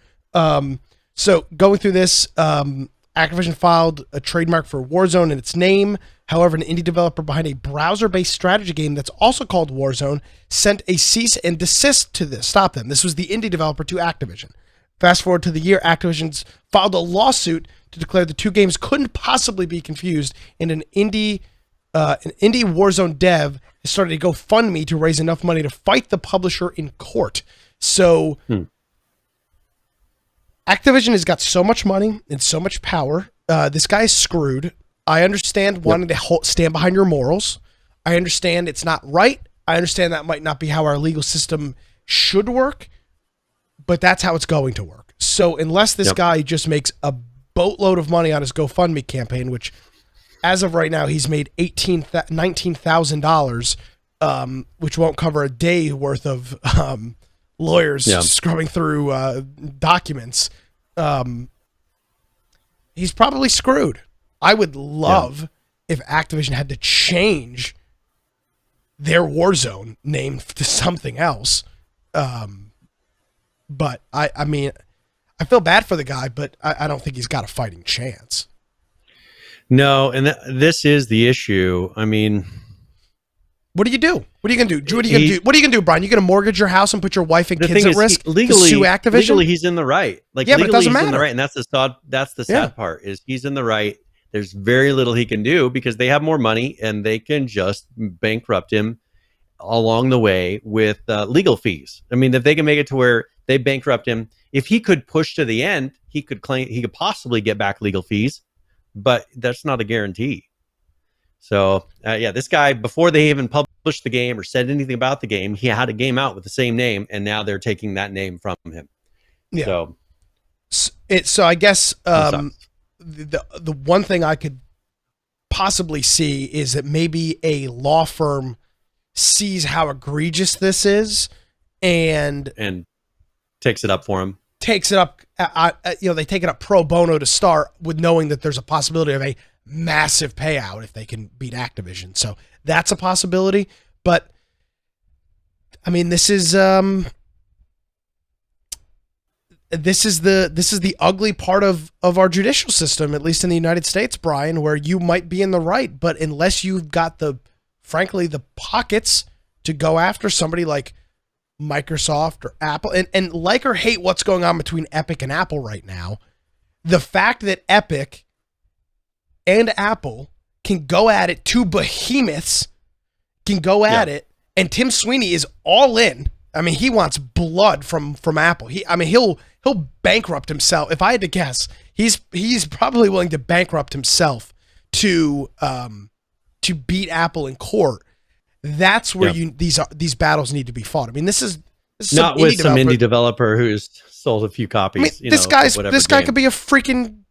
So going through this, Activision filed a trademark for Warzone in its name. However, an indie developer behind a browser-based strategy game that's also called Warzone sent a cease and desist to stop them. This was the indie developer to Activision. Fast forward to the year, Activision's filed a lawsuit to declare the two games couldn't possibly be confused, and an indie Warzone dev has started a GoFundMe to raise enough money to fight the publisher in court. So Activision has got so much money and so much power. This guy is screwed. I understand wanting to stand behind your morals. I understand it's not right. I understand that might not be how our legal system should work, but that's how it's going to work. So unless this guy just makes a boatload of money on his GoFundMe campaign, which as of right now, he's made $19,000, which won't cover a day worth of lawyers scrubbing through documents. He's probably screwed. I would love if Activision had to change their Warzone name to something else. But I mean, I feel bad for the guy, but I don't think he's got a fighting chance. No, and this is the issue. I mean, what do you do? What are you gonna do? What are you gonna do, Brian? You gonna mortgage your house and put your wife and kids at risk to sue Activision? Legally, he's in the right. But it doesn't matter. In the right, and that's the sad part is he's in the right. There's very little he can do because they have more money and they can just bankrupt him along the way with legal fees. I mean, if they can make it to where they bankrupt him, if he could push to the end, he could possibly get back legal fees, but that's not a guarantee. So this guy, before they even published the game or said anything about the game, he had a game out with the same name, and now they're taking that name from him. Yeah. So I guess the one thing I could possibly see is that maybe a law firm sees how egregious this is and takes it up for him. Takes it up, they take it up pro bono to start with knowing that there's a possibility of a massive payout if they can beat Activision. So that's a possibility. But I mean, this is the ugly part of our judicial system, at least in the United States, Brian, where you might be in the right, but unless you've got the pockets to go after somebody like Microsoft or Apple, and like or hate what's going on between Epic and Apple right now, the fact that Epic and Apple can go at it, two behemoths can go at it, and Tim Sweeney is all in. I mean, he wants blood from Apple. He'll bankrupt himself. If I had to guess, he's probably willing to bankrupt himself to beat Apple in court. That's where these battles need to be fought. I mean, this is not with some indie developer who's sold a few copies. I mean, this guy could be a freaking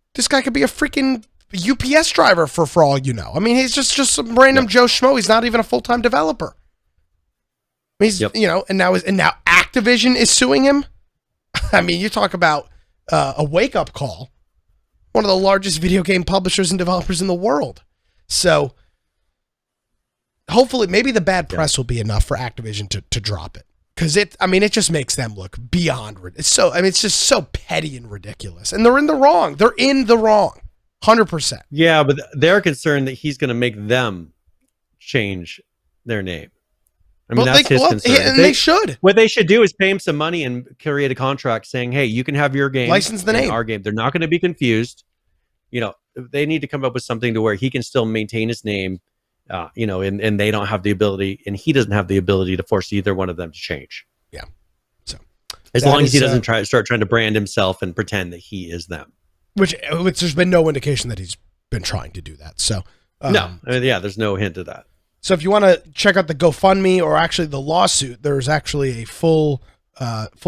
UPS driver for all you know. I mean, he's just some random Joe Schmo. He's not even a full-time developer. He's and now Activision is suing him. I mean, you talk about a wake-up call. One of the largest video game publishers and developers in the world. So hopefully, maybe the bad press will be enough for Activision to drop it, because it just makes them look beyond. It's just so petty and ridiculous, and they're in the wrong. 100%. Yeah, but they're concerned that he's going to make them change their name. I mean, that's his concern. And they should. What they should do is pay him some money and create a contract saying, "Hey, you can have your game, license the name, our game." They're not going to be confused. They need to come up with something to where he can still maintain his name. And they don't have the ability, and he doesn't have the ability to force either one of them to change. Yeah. So as long as he doesn't start trying to brand himself and pretend that he is them. Which there's been no indication that he's been trying to do that. So there's no hint of that. So if you want to check out the GoFundMe or actually the lawsuit, there's actually a full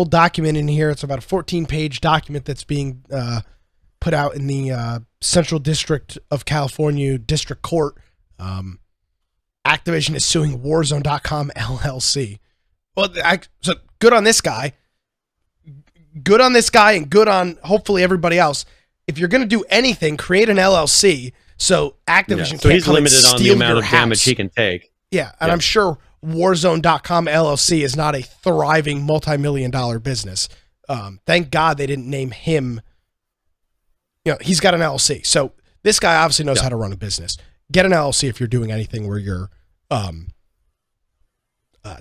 document in here. It's about a 14-page document that's being put out in the Central District of California District Court. Activision is suing Warzone.com LLC. Well, so good on this guy. Good on this guy, and good on hopefully everybody else. If you're going to do anything, create an LLC so Activision can't so he's come limited and on the steal amount your of house. damage he can take. Yeah, and I'm sure Warzone.com LLC is not a thriving multi-million-dollar business. Thank God they didn't name him. He's got an LLC. So this guy obviously knows how to run a business. Get an LLC if you're doing anything where you're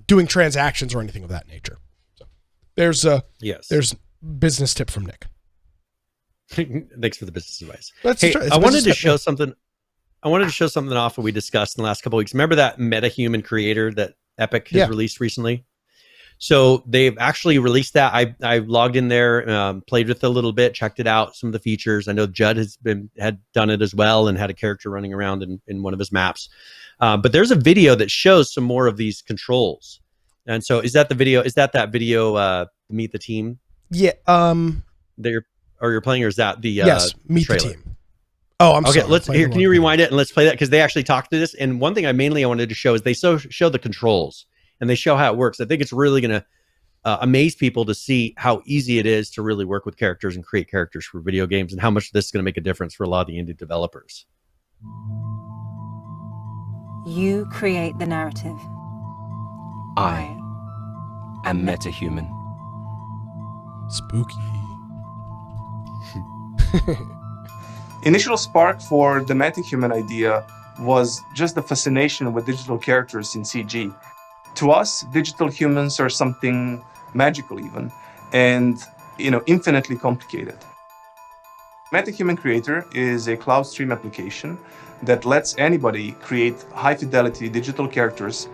doing transactions or anything of that nature. So there's business tip from Nick. Thanks for the business advice. I wanted to show something off that we discussed in the last couple of weeks. Remember that MetaHuman creator that Epic has released recently? So they've actually released that. I logged in there, played with it a little bit, checked it out, some of the features. I know Judd had done it as well and had a character running around in one of his maps. But there's a video that shows some more of these controls. And so is that video, Meet the Team? Yeah. You're playing, or is that the Meet trailer? the Team. Oh, I'm sorry. Okay, can you rewind it and let's play that? Because they actually talked to this. And one thing I wanted to show is they show the controls. And they show how it works. I think it's really going to amaze people to see how easy it is to really work with characters and create characters for video games, and how much this is going to make a difference for a lot of the indie developers. You create the narrative. I am MetaHuman. Spooky. Initial spark for the MetaHuman idea was just the fascination with digital characters in CG. To us, digital humans are something magical even, and infinitely complicated. MetaHuman Creator is a cloud stream application that lets anybody create high-fidelity digital characters.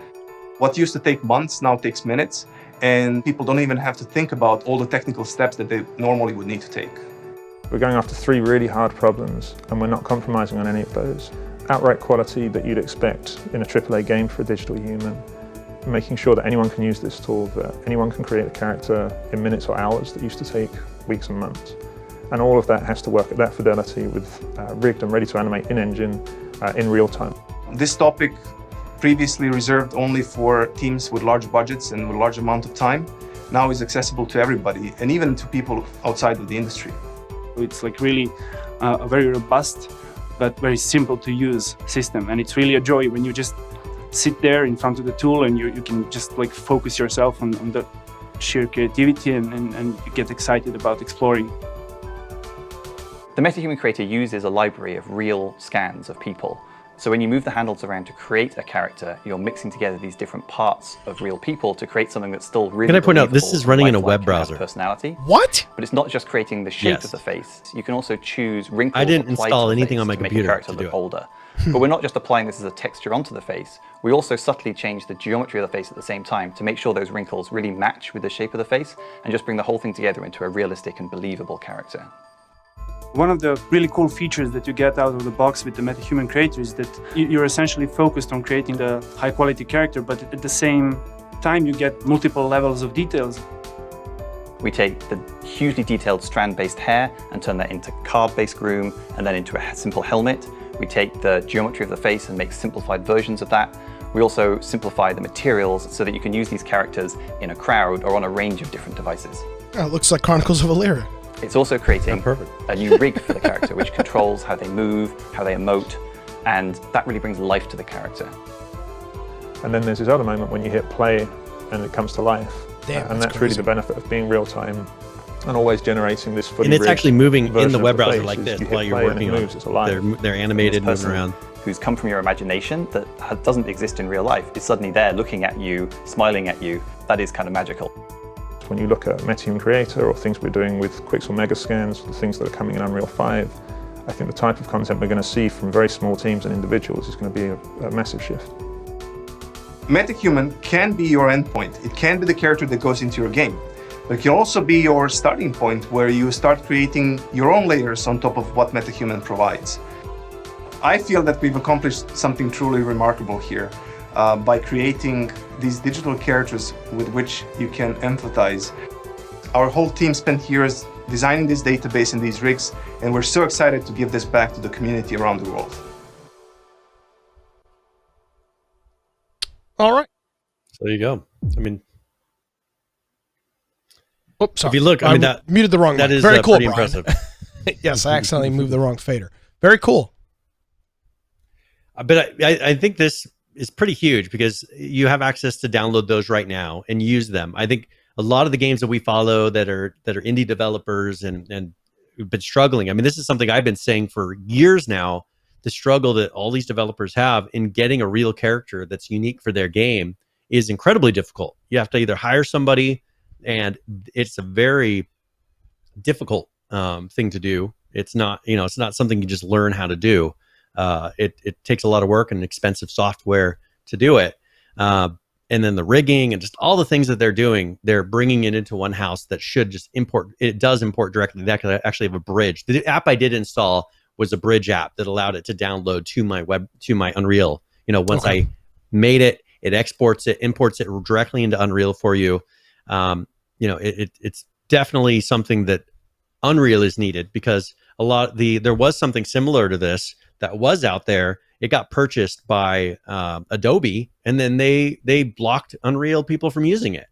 What used to take months now takes minutes, and people don't even have to think about all the technical steps that they normally would need to take. We're going after 3 really hard problems, and we're not compromising on any of those. Outright quality that you'd expect in a AAA game for a digital human. Making sure that anyone can use this tool, that anyone can create a character in minutes or hours that used to take weeks and months. And all of that has to work at that fidelity with rigged and ready to animate in-engine in real time. This topic, previously reserved only for teams with large budgets and with large amount of time, now is accessible to everybody and even to people outside of the industry. It's like really a very robust but very simple to use system, and it's really a joy when you just sit there in front of the tool and you can just like focus yourself on the sheer creativity and you get excited about exploring. The MetaHuman Creator uses a library of real scans of people. So when you move the handles around to create a character, you're mixing together these different parts of real people to create something that's still really Can I point out, this believable is running in a and web lifelike and has browser. personality. What? But it's not just creating the shape Yes. of the face. You can also choose wrinkles I didn't applied install to the anything face on my to make computer a character to do look it. older. But we're not just applying this as a texture onto the face. We also subtly change the geometry of the face at the same time to make sure those wrinkles really match with the shape of the face and just bring the whole thing together into a realistic and believable character. One of the really cool features that you get out of the box with the MetaHuman Creator is that you're essentially focused on creating the high quality character, but at the same time you get multiple levels of details. We take the hugely detailed strand-based hair and turn that into carb-based groom and then into a simple helmet. We take the geometry of the face and make simplified versions of that. We also simplify the materials so that you can use these characters in a crowd or on a range of different devices. Oh, it looks like Chronicles of Illyria. It's also creating perfect. a new rig for the character, which controls how they move, how they emote, and that really brings life to the character. And then there's this other moment when you hit play and it comes to life. Damn, and that's that's really crazy. the benefit of being real time and always generating this fully And it's rigged actually moving in version the of web browser face like is this you hit while you're play and working it on moves, it. it's alive. They're animated, This moving person around. who's come from your imagination that doesn't exist in real life is suddenly there looking at you, smiling at you. That is kind of magical. When you look at MetaHuman Creator or things we're doing with Quixel Megascans, the things that are coming in Unreal 5, I think the type of content we're going to see from very small teams and individuals is going to be a massive shift. MetaHuman can be your endpoint. It can be the character that goes into your game. But it can also be your starting point where you start creating your own layers on top of what MetaHuman provides. I feel that we've accomplished something truly remarkable here by creating these digital characters with which you can empathize. Our whole team spent years designing this database and these rigs, and we're so excited to give this back to the community around the world. All right. So there you go. I mean, Oops, sorry. if you look, I mean, that muted the wrong that one. is Very cool, pretty Brian. impressive. Yes, I accidentally moved the wrong fader. Very cool. But I think this is pretty huge because you have access to download those right now and use them. I think a lot of the games that we follow that are indie developers and who've been struggling. I mean, this is something I've been saying for years now, the struggle that all these developers have in getting a real character that's unique for their game is incredibly difficult. You have to either hire somebody, and it's a very difficult thing to do. It's not, it's not something you just learn how to do. It takes a lot of work and expensive software to do it. And then the rigging and just all the things that they're doing, they're bringing it into one house that should just import. It does import directly. That could actually have a bridge. The app I did install was a bridge app that allowed it to download to my Unreal. Once I made it, it exports it, imports it directly into Unreal for you. It's definitely something that Unreal is needed because there was something similar to this that was out there. It got purchased by Adobe, and then they blocked Unreal people from using it.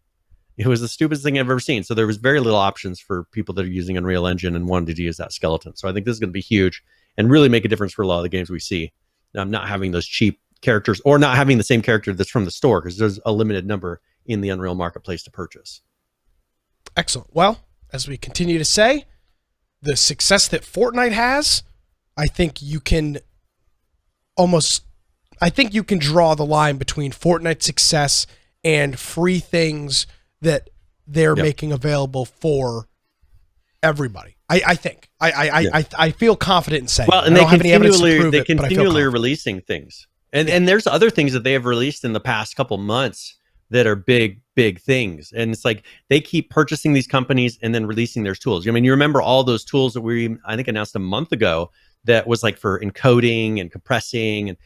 It was the stupidest thing I've ever seen. So there was very little options for people that are using Unreal Engine and wanted to use that skeleton. So I think this is going to be huge and really make a difference for a lot of the games we see. Not having those cheap characters or not having the same character that's from the store because there's a limited number in the Unreal marketplace to purchase. Excellent. Well, as we continue to say, the success that Fortnite has, I think you can draw the line between Fortnite's success and free things that they're making available for everybody. I think. I feel confident in saying. Well, and I don't have any evidence to prove they it, but I feel continually confident. releasing things. And there's other things that they have released in the past couple months that are big things. And it's like they keep purchasing these companies and then releasing their tools. I mean, you remember all those tools that we, I think, announced a month ago that was like for encoding and compressing. And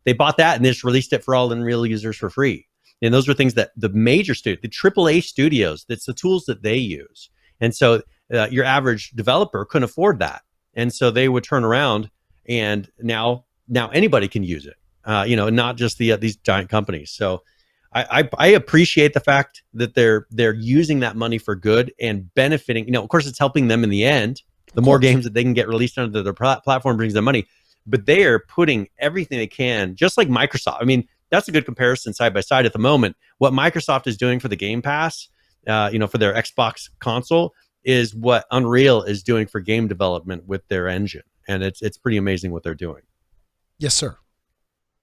they bought that and they just released it for all Unreal users for free. And those are things that the major the AAA studios, that's the tools that they use. And so your average developer couldn't afford that. And so they would turn around and now anybody can use it, not just these giant companies. So I appreciate the fact that they're using that money for good and benefiting. You know, of course, it's helping them in the end. The more games that they can get released onto their platform brings them money, but they are putting everything they can, just like Microsoft. I mean, that's a good comparison side by side at the moment. What Microsoft is doing for the Game Pass, for their Xbox console, is what Unreal is doing for game development with their engine, and it's pretty amazing what they're doing. Yes, sir.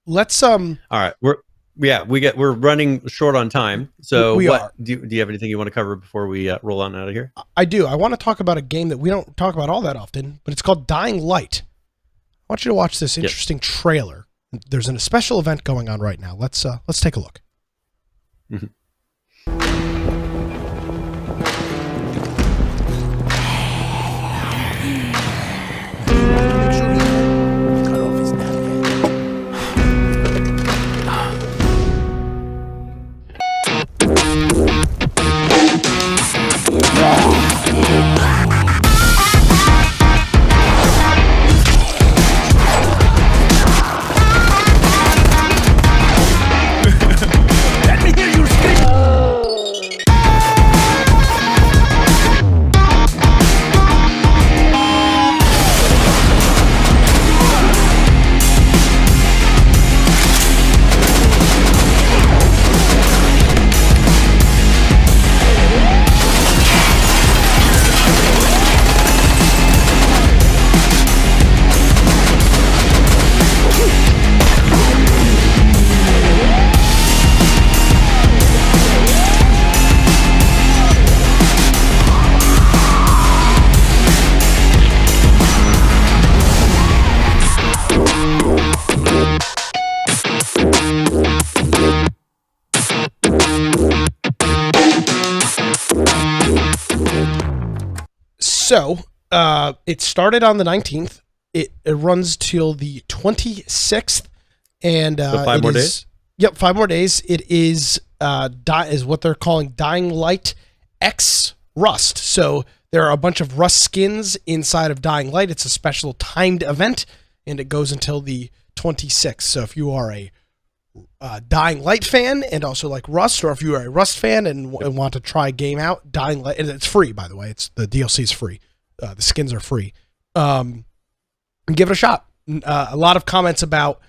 Let's All right, we're running short on time. So do you have anything you want to cover before we roll on out of here? I do. I want to talk about a game that we don't talk about all that often, but it's called Dying Light. I want you to watch this interesting trailer. There's a special event going on right now. Let's take a look. Mm-hmm. So, it started on the 19th. It runs till the 26th, and so 5 more days. Yep, 5 more days. It is what they're calling Dying Light X Rust. So there are a bunch of Rust skins inside of Dying Light. It's a special timed event, and it goes until the 26th. So if you are a Dying Light fan and also like Rust, or if you are a Rust fan and want to try a game out, Dying Light, and it's free, by the way. The DLC is free. The skins are free. Give it a shot. A lot of comments about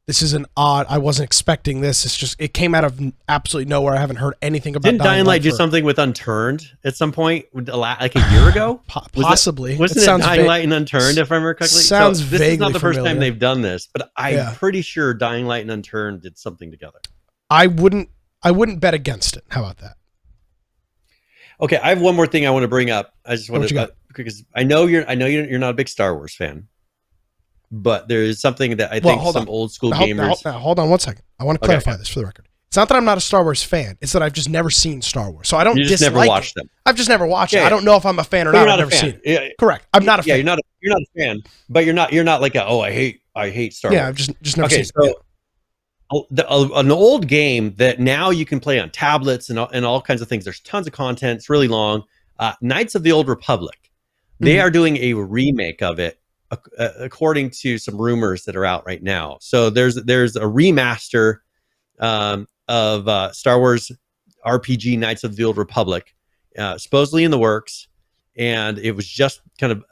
this is an odd. I wasn't expecting this. It came out of absolutely nowhere. I haven't heard anything about. Didn't Dying Light do something with Unturned at some point, like a year ago? Possibly. Wasn't it Dying Light and Unturned, if I remember correctly? Sounds This is not the first familiar. time they've done this, but I'm pretty sure Dying Light and Unturned did something together. I wouldn't bet against it. How about that? Okay, I have one more thing I want to bring up. I just want to because I know you're not a big Star Wars fan, but there is something that I think some old school gamers. Hold on one second. I want to clarify this for the record. It's not that I'm not a Star Wars fan. It's that I've just never seen Star Wars, so I don't. You just never watched them. I've just never watched it. I don't know if I'm a fan or not. I've never seen it. Yeah. Correct. I'm not a fan. Yeah, you're not a fan, but you're not like I hate Star Wars. Yeah, I've just never seen it. So an old game that now you can play on tablets and all kinds of things. There's tons of content. It's really long. Knights of the Old Republic. They are doing a remake of it, according to some rumors that are out right now. So there's a remaster of Star Wars RPG Knights of the Old Republic, supposedly in the works, and it was just kind of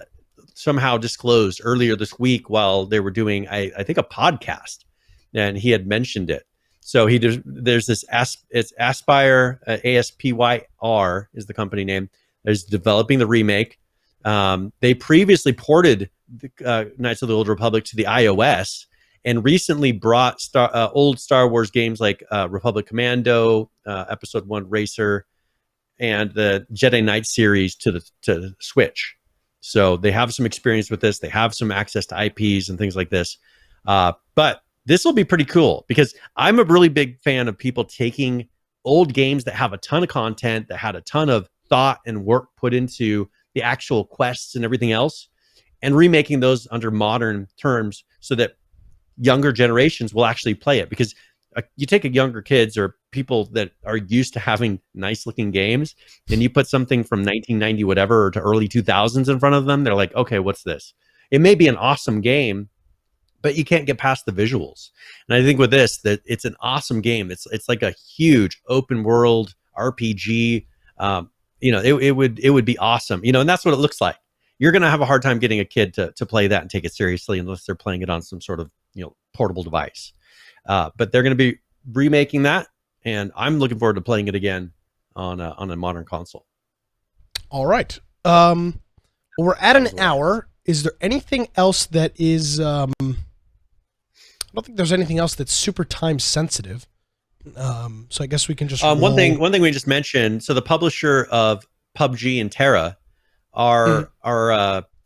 somehow disclosed earlier this week while they were doing, I think, a podcast, and he had mentioned it. So there's this it's Aspyr, ASPYR is the company name, is developing the remake. They previously ported the, Knights of the Old Republic to the iOS, and recently brought old Star Wars games like Republic Commando, Episode 1 Racer, and the Jedi Knight series to the Switch. So they have some experience with this. They have some access to IPs and things like this. But this will be pretty cool, because I'm a really big fan of people taking old games that have a ton of content, that had a ton of thought and work put into the actual quests and everything else, and remaking those under modern terms so that younger generations will actually play it. Because you take a younger kids or people that are used to having nice looking games, and you put something from 1990 whatever or to early 2000s in front of them, they're like, okay, what's this? It may be an awesome game, but you can't get past the visuals. And I think with this, that it's an awesome game. It's like a huge open world RPG. It would be awesome. And that's what it looks like. You're going to have a hard time getting a kid to play that and take it seriously unless they're playing it on some sort of portable device. But they're going to be remaking that, and I'm looking forward to playing it again on a modern console. All right. Well, we're at an hour. Is there anything else that is? I don't think there's anything else that's super time sensitive. So I guess we can just one thing we just mentioned. So the publisher of PUBG and Terra are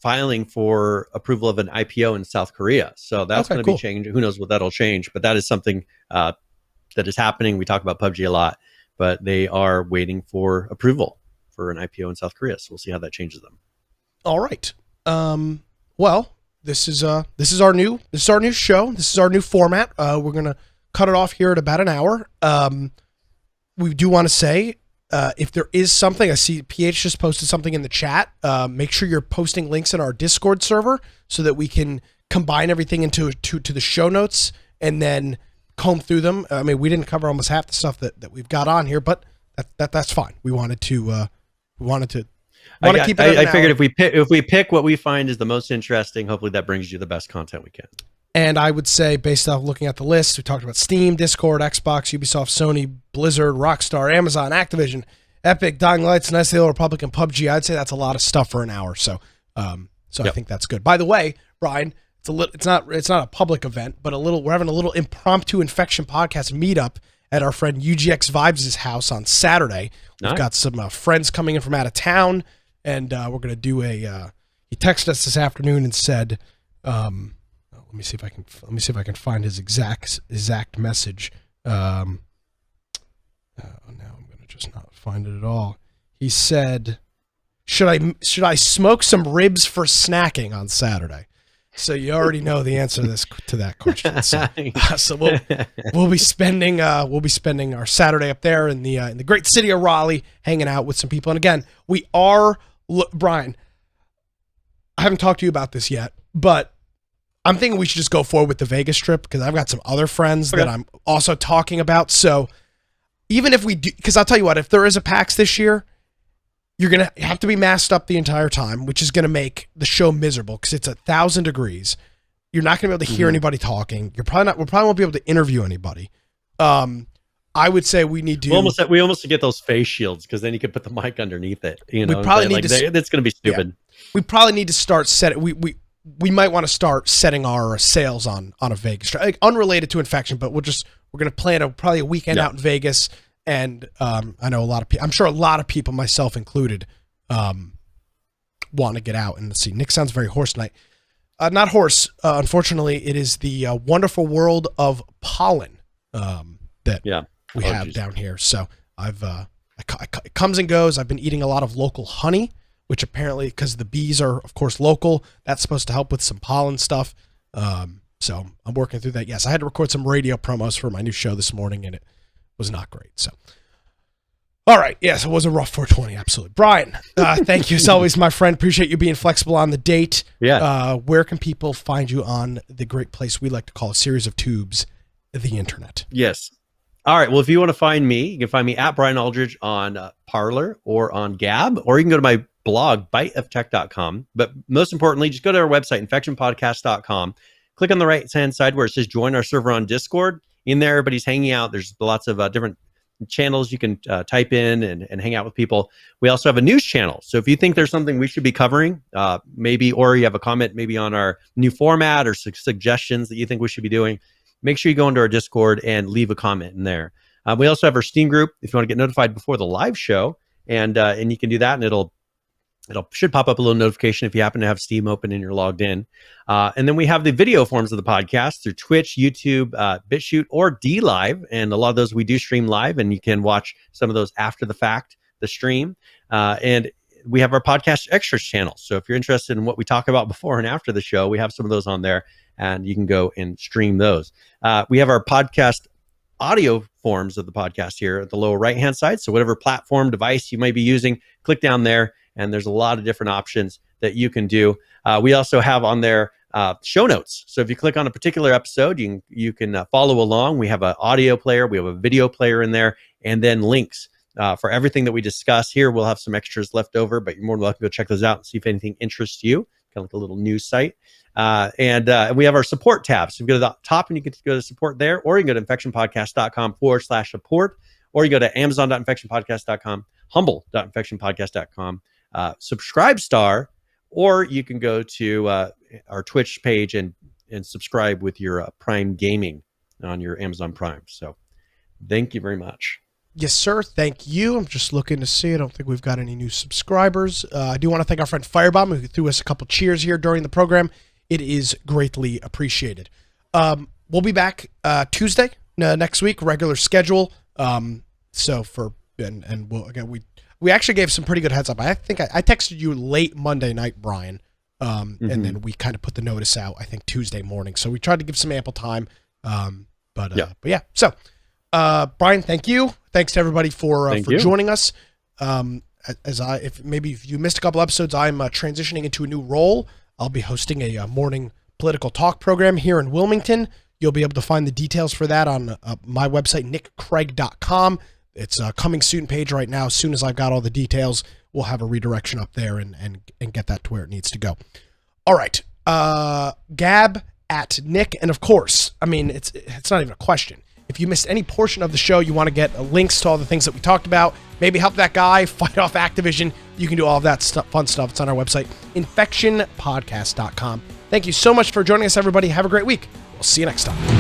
filing for approval of an IPO in South Korea. So that's going to be changing. Who knows what that'll change? But that is something that is happening. We talk about PUBG a lot, but they are waiting for approval for an IPO in South Korea. So we'll see how that changes them. All right. Well, this is our new show. This is our new format. We're gonna cut it off here at about an hour. We do want to say, if there is something, I see PH just posted something in the chat. Make sure you're posting links in our Discord server so that we can combine everything into the show notes and then comb through them. I mean, we didn't cover almost half the stuff that we've got on here, but that's fine. We wanted to keep it. I figured if we pick what we find is the most interesting, hopefully that brings you the best content we can. And I would say, based off looking at the list, we talked about Steam, Discord, Xbox, Ubisoft, Sony, Blizzard, Rockstar, Amazon, Activision, Epic, Dying Light, Nice Little Republic, and PUBG. I'd say that's a lot of stuff for an hour. So, I think that's good. By the way, Brian, it's not a public event, but we're having a little impromptu Infection podcast meetup at our friend UGX Vibes' house on Saturday. We've got some friends coming in from out of town, and we're gonna do he texted us this afternoon and said. Let me see if I can find his exact message. Now I'm gonna just not find it at all. He said, "Should I smoke some ribs for snacking on Saturday?" So you already know the answer to that question. So we'll be spending our Saturday up there in the great city of Raleigh, hanging out with some people. And again, Brian, I haven't talked to you about this yet, but I'm thinking we should just go forward with the Vegas trip because I've got some other friends that I'm also talking about. So even if we do, because I'll tell you what, if there is a PAX this year, you're going to have to be masked up the entire time, which is going to make the show miserable because it's 1,000 degrees. You're not going to be able to hear anybody talking. We probably won't be able to interview anybody. I would say we need to. We almost get those face shields because then you could put the mic underneath it. We probably need to. That's going to be stupid. Yeah. We probably need to start setting. We might want to start setting our sails on a Vegas trip, unrelated to Infection, but we're going to plan probably a weekend out in Vegas. And I know a lot of people, I'm sure a lot of people, myself included, want to get out and see. Nick sounds very hoarse tonight. Not hoarse. Unfortunately, it is the wonderful world of pollen that we have down here. So it comes and goes. I've been eating a lot of local honey, which apparently, because the bees are, of course, local, that's supposed to help with some pollen stuff. So I'm working through that. Yes, I had to record some radio promos for my new show this morning, and it was not great. So, all right. Yes, it was a rough 420. Absolutely. Brian, thank you as always, my friend. Appreciate you being flexible on the date. Yeah. Where can people find you on the great place we like to call a series of tubes, the internet? Yes. All right. Well, if you want to find me, you can find me at Brian Aldridge on Parler or on Gab, or you can go to my blog, biteoftech.com. But most importantly, just go to our website, infectionpodcast.com. Click on the right-hand side where it says join our server on Discord. In there, everybody's hanging out. There's lots of different channels you can type in and hang out with people. We also have a news channel. So if you think there's something we should be covering, maybe, or you have a comment maybe on our new format or suggestions that you think we should be doing, make sure you go into our Discord and leave a comment in there. We also have our Steam group if you want to get notified before the live show, and you can do that, and it should pop up a little notification if you happen to have Steam open and you're logged in. And then we have the video forms of the podcast through Twitch, YouTube, BitChute, or DLive. And a lot of those we do stream live, and you can watch some of those after the fact, the stream. And we have our podcast extras channel. So if you're interested in what we talk about before and after the show, we have some of those on there, and you can go and stream those. We have our podcast audio forms of the podcast here at the lower right-hand side. So whatever platform device you might be using, click down there. And there's a lot of different options that you can do. We also have on there show notes. So if you click on a particular episode, you can follow along. We have an audio player, we have a video player in there, and then links for everything that we discuss here. We'll have some extras left over, but you're more than welcome to go check those out and see if anything interests you. Kind of like a little news site. And we have our support tab. So you go to the top and you can go to support there, or you can go to infectionpodcast.com/support, or you go to amazon.infectionpodcast.com, humble.infectionpodcast.com, Subscribestar, or you can go to our Twitch page and subscribe with your Prime Gaming on your Amazon Prime. So thank you very much. Yes, sir. Thank you. I'm just looking to see. I don't think we've got any new subscribers. I do want to thank our friend Firebomb, who threw us a couple cheers here during the program. It is greatly appreciated. We'll be back Tuesday next week, regular schedule. So for and we'll, again, we actually gave some pretty good heads up. I think I texted you late Monday night, Brian, and then we kind of put the notice out, I think, Tuesday morning. So we tried to give some ample time. But yeah. So Brian, thank you. Thanks to everybody for joining us. If you missed a couple episodes, I'm transitioning into a new role. I'll be hosting a morning political talk program here in Wilmington. You'll be able to find the details for that on my website, nickcraig.com. It's a coming soon page right now. As soon as I've got all the details, we'll have a redirection up there and get that to where it needs to go. All right. Gab at Nick. And of course, I mean, it's not even a question. If you missed any portion of the show, you want to get links to all the things that we talked about, maybe help that guy fight off Activision, you can do all of that fun stuff. It's on our website, infectionpodcast.com. Thank you so much for joining us, everybody. Have a great week. We'll see you next time.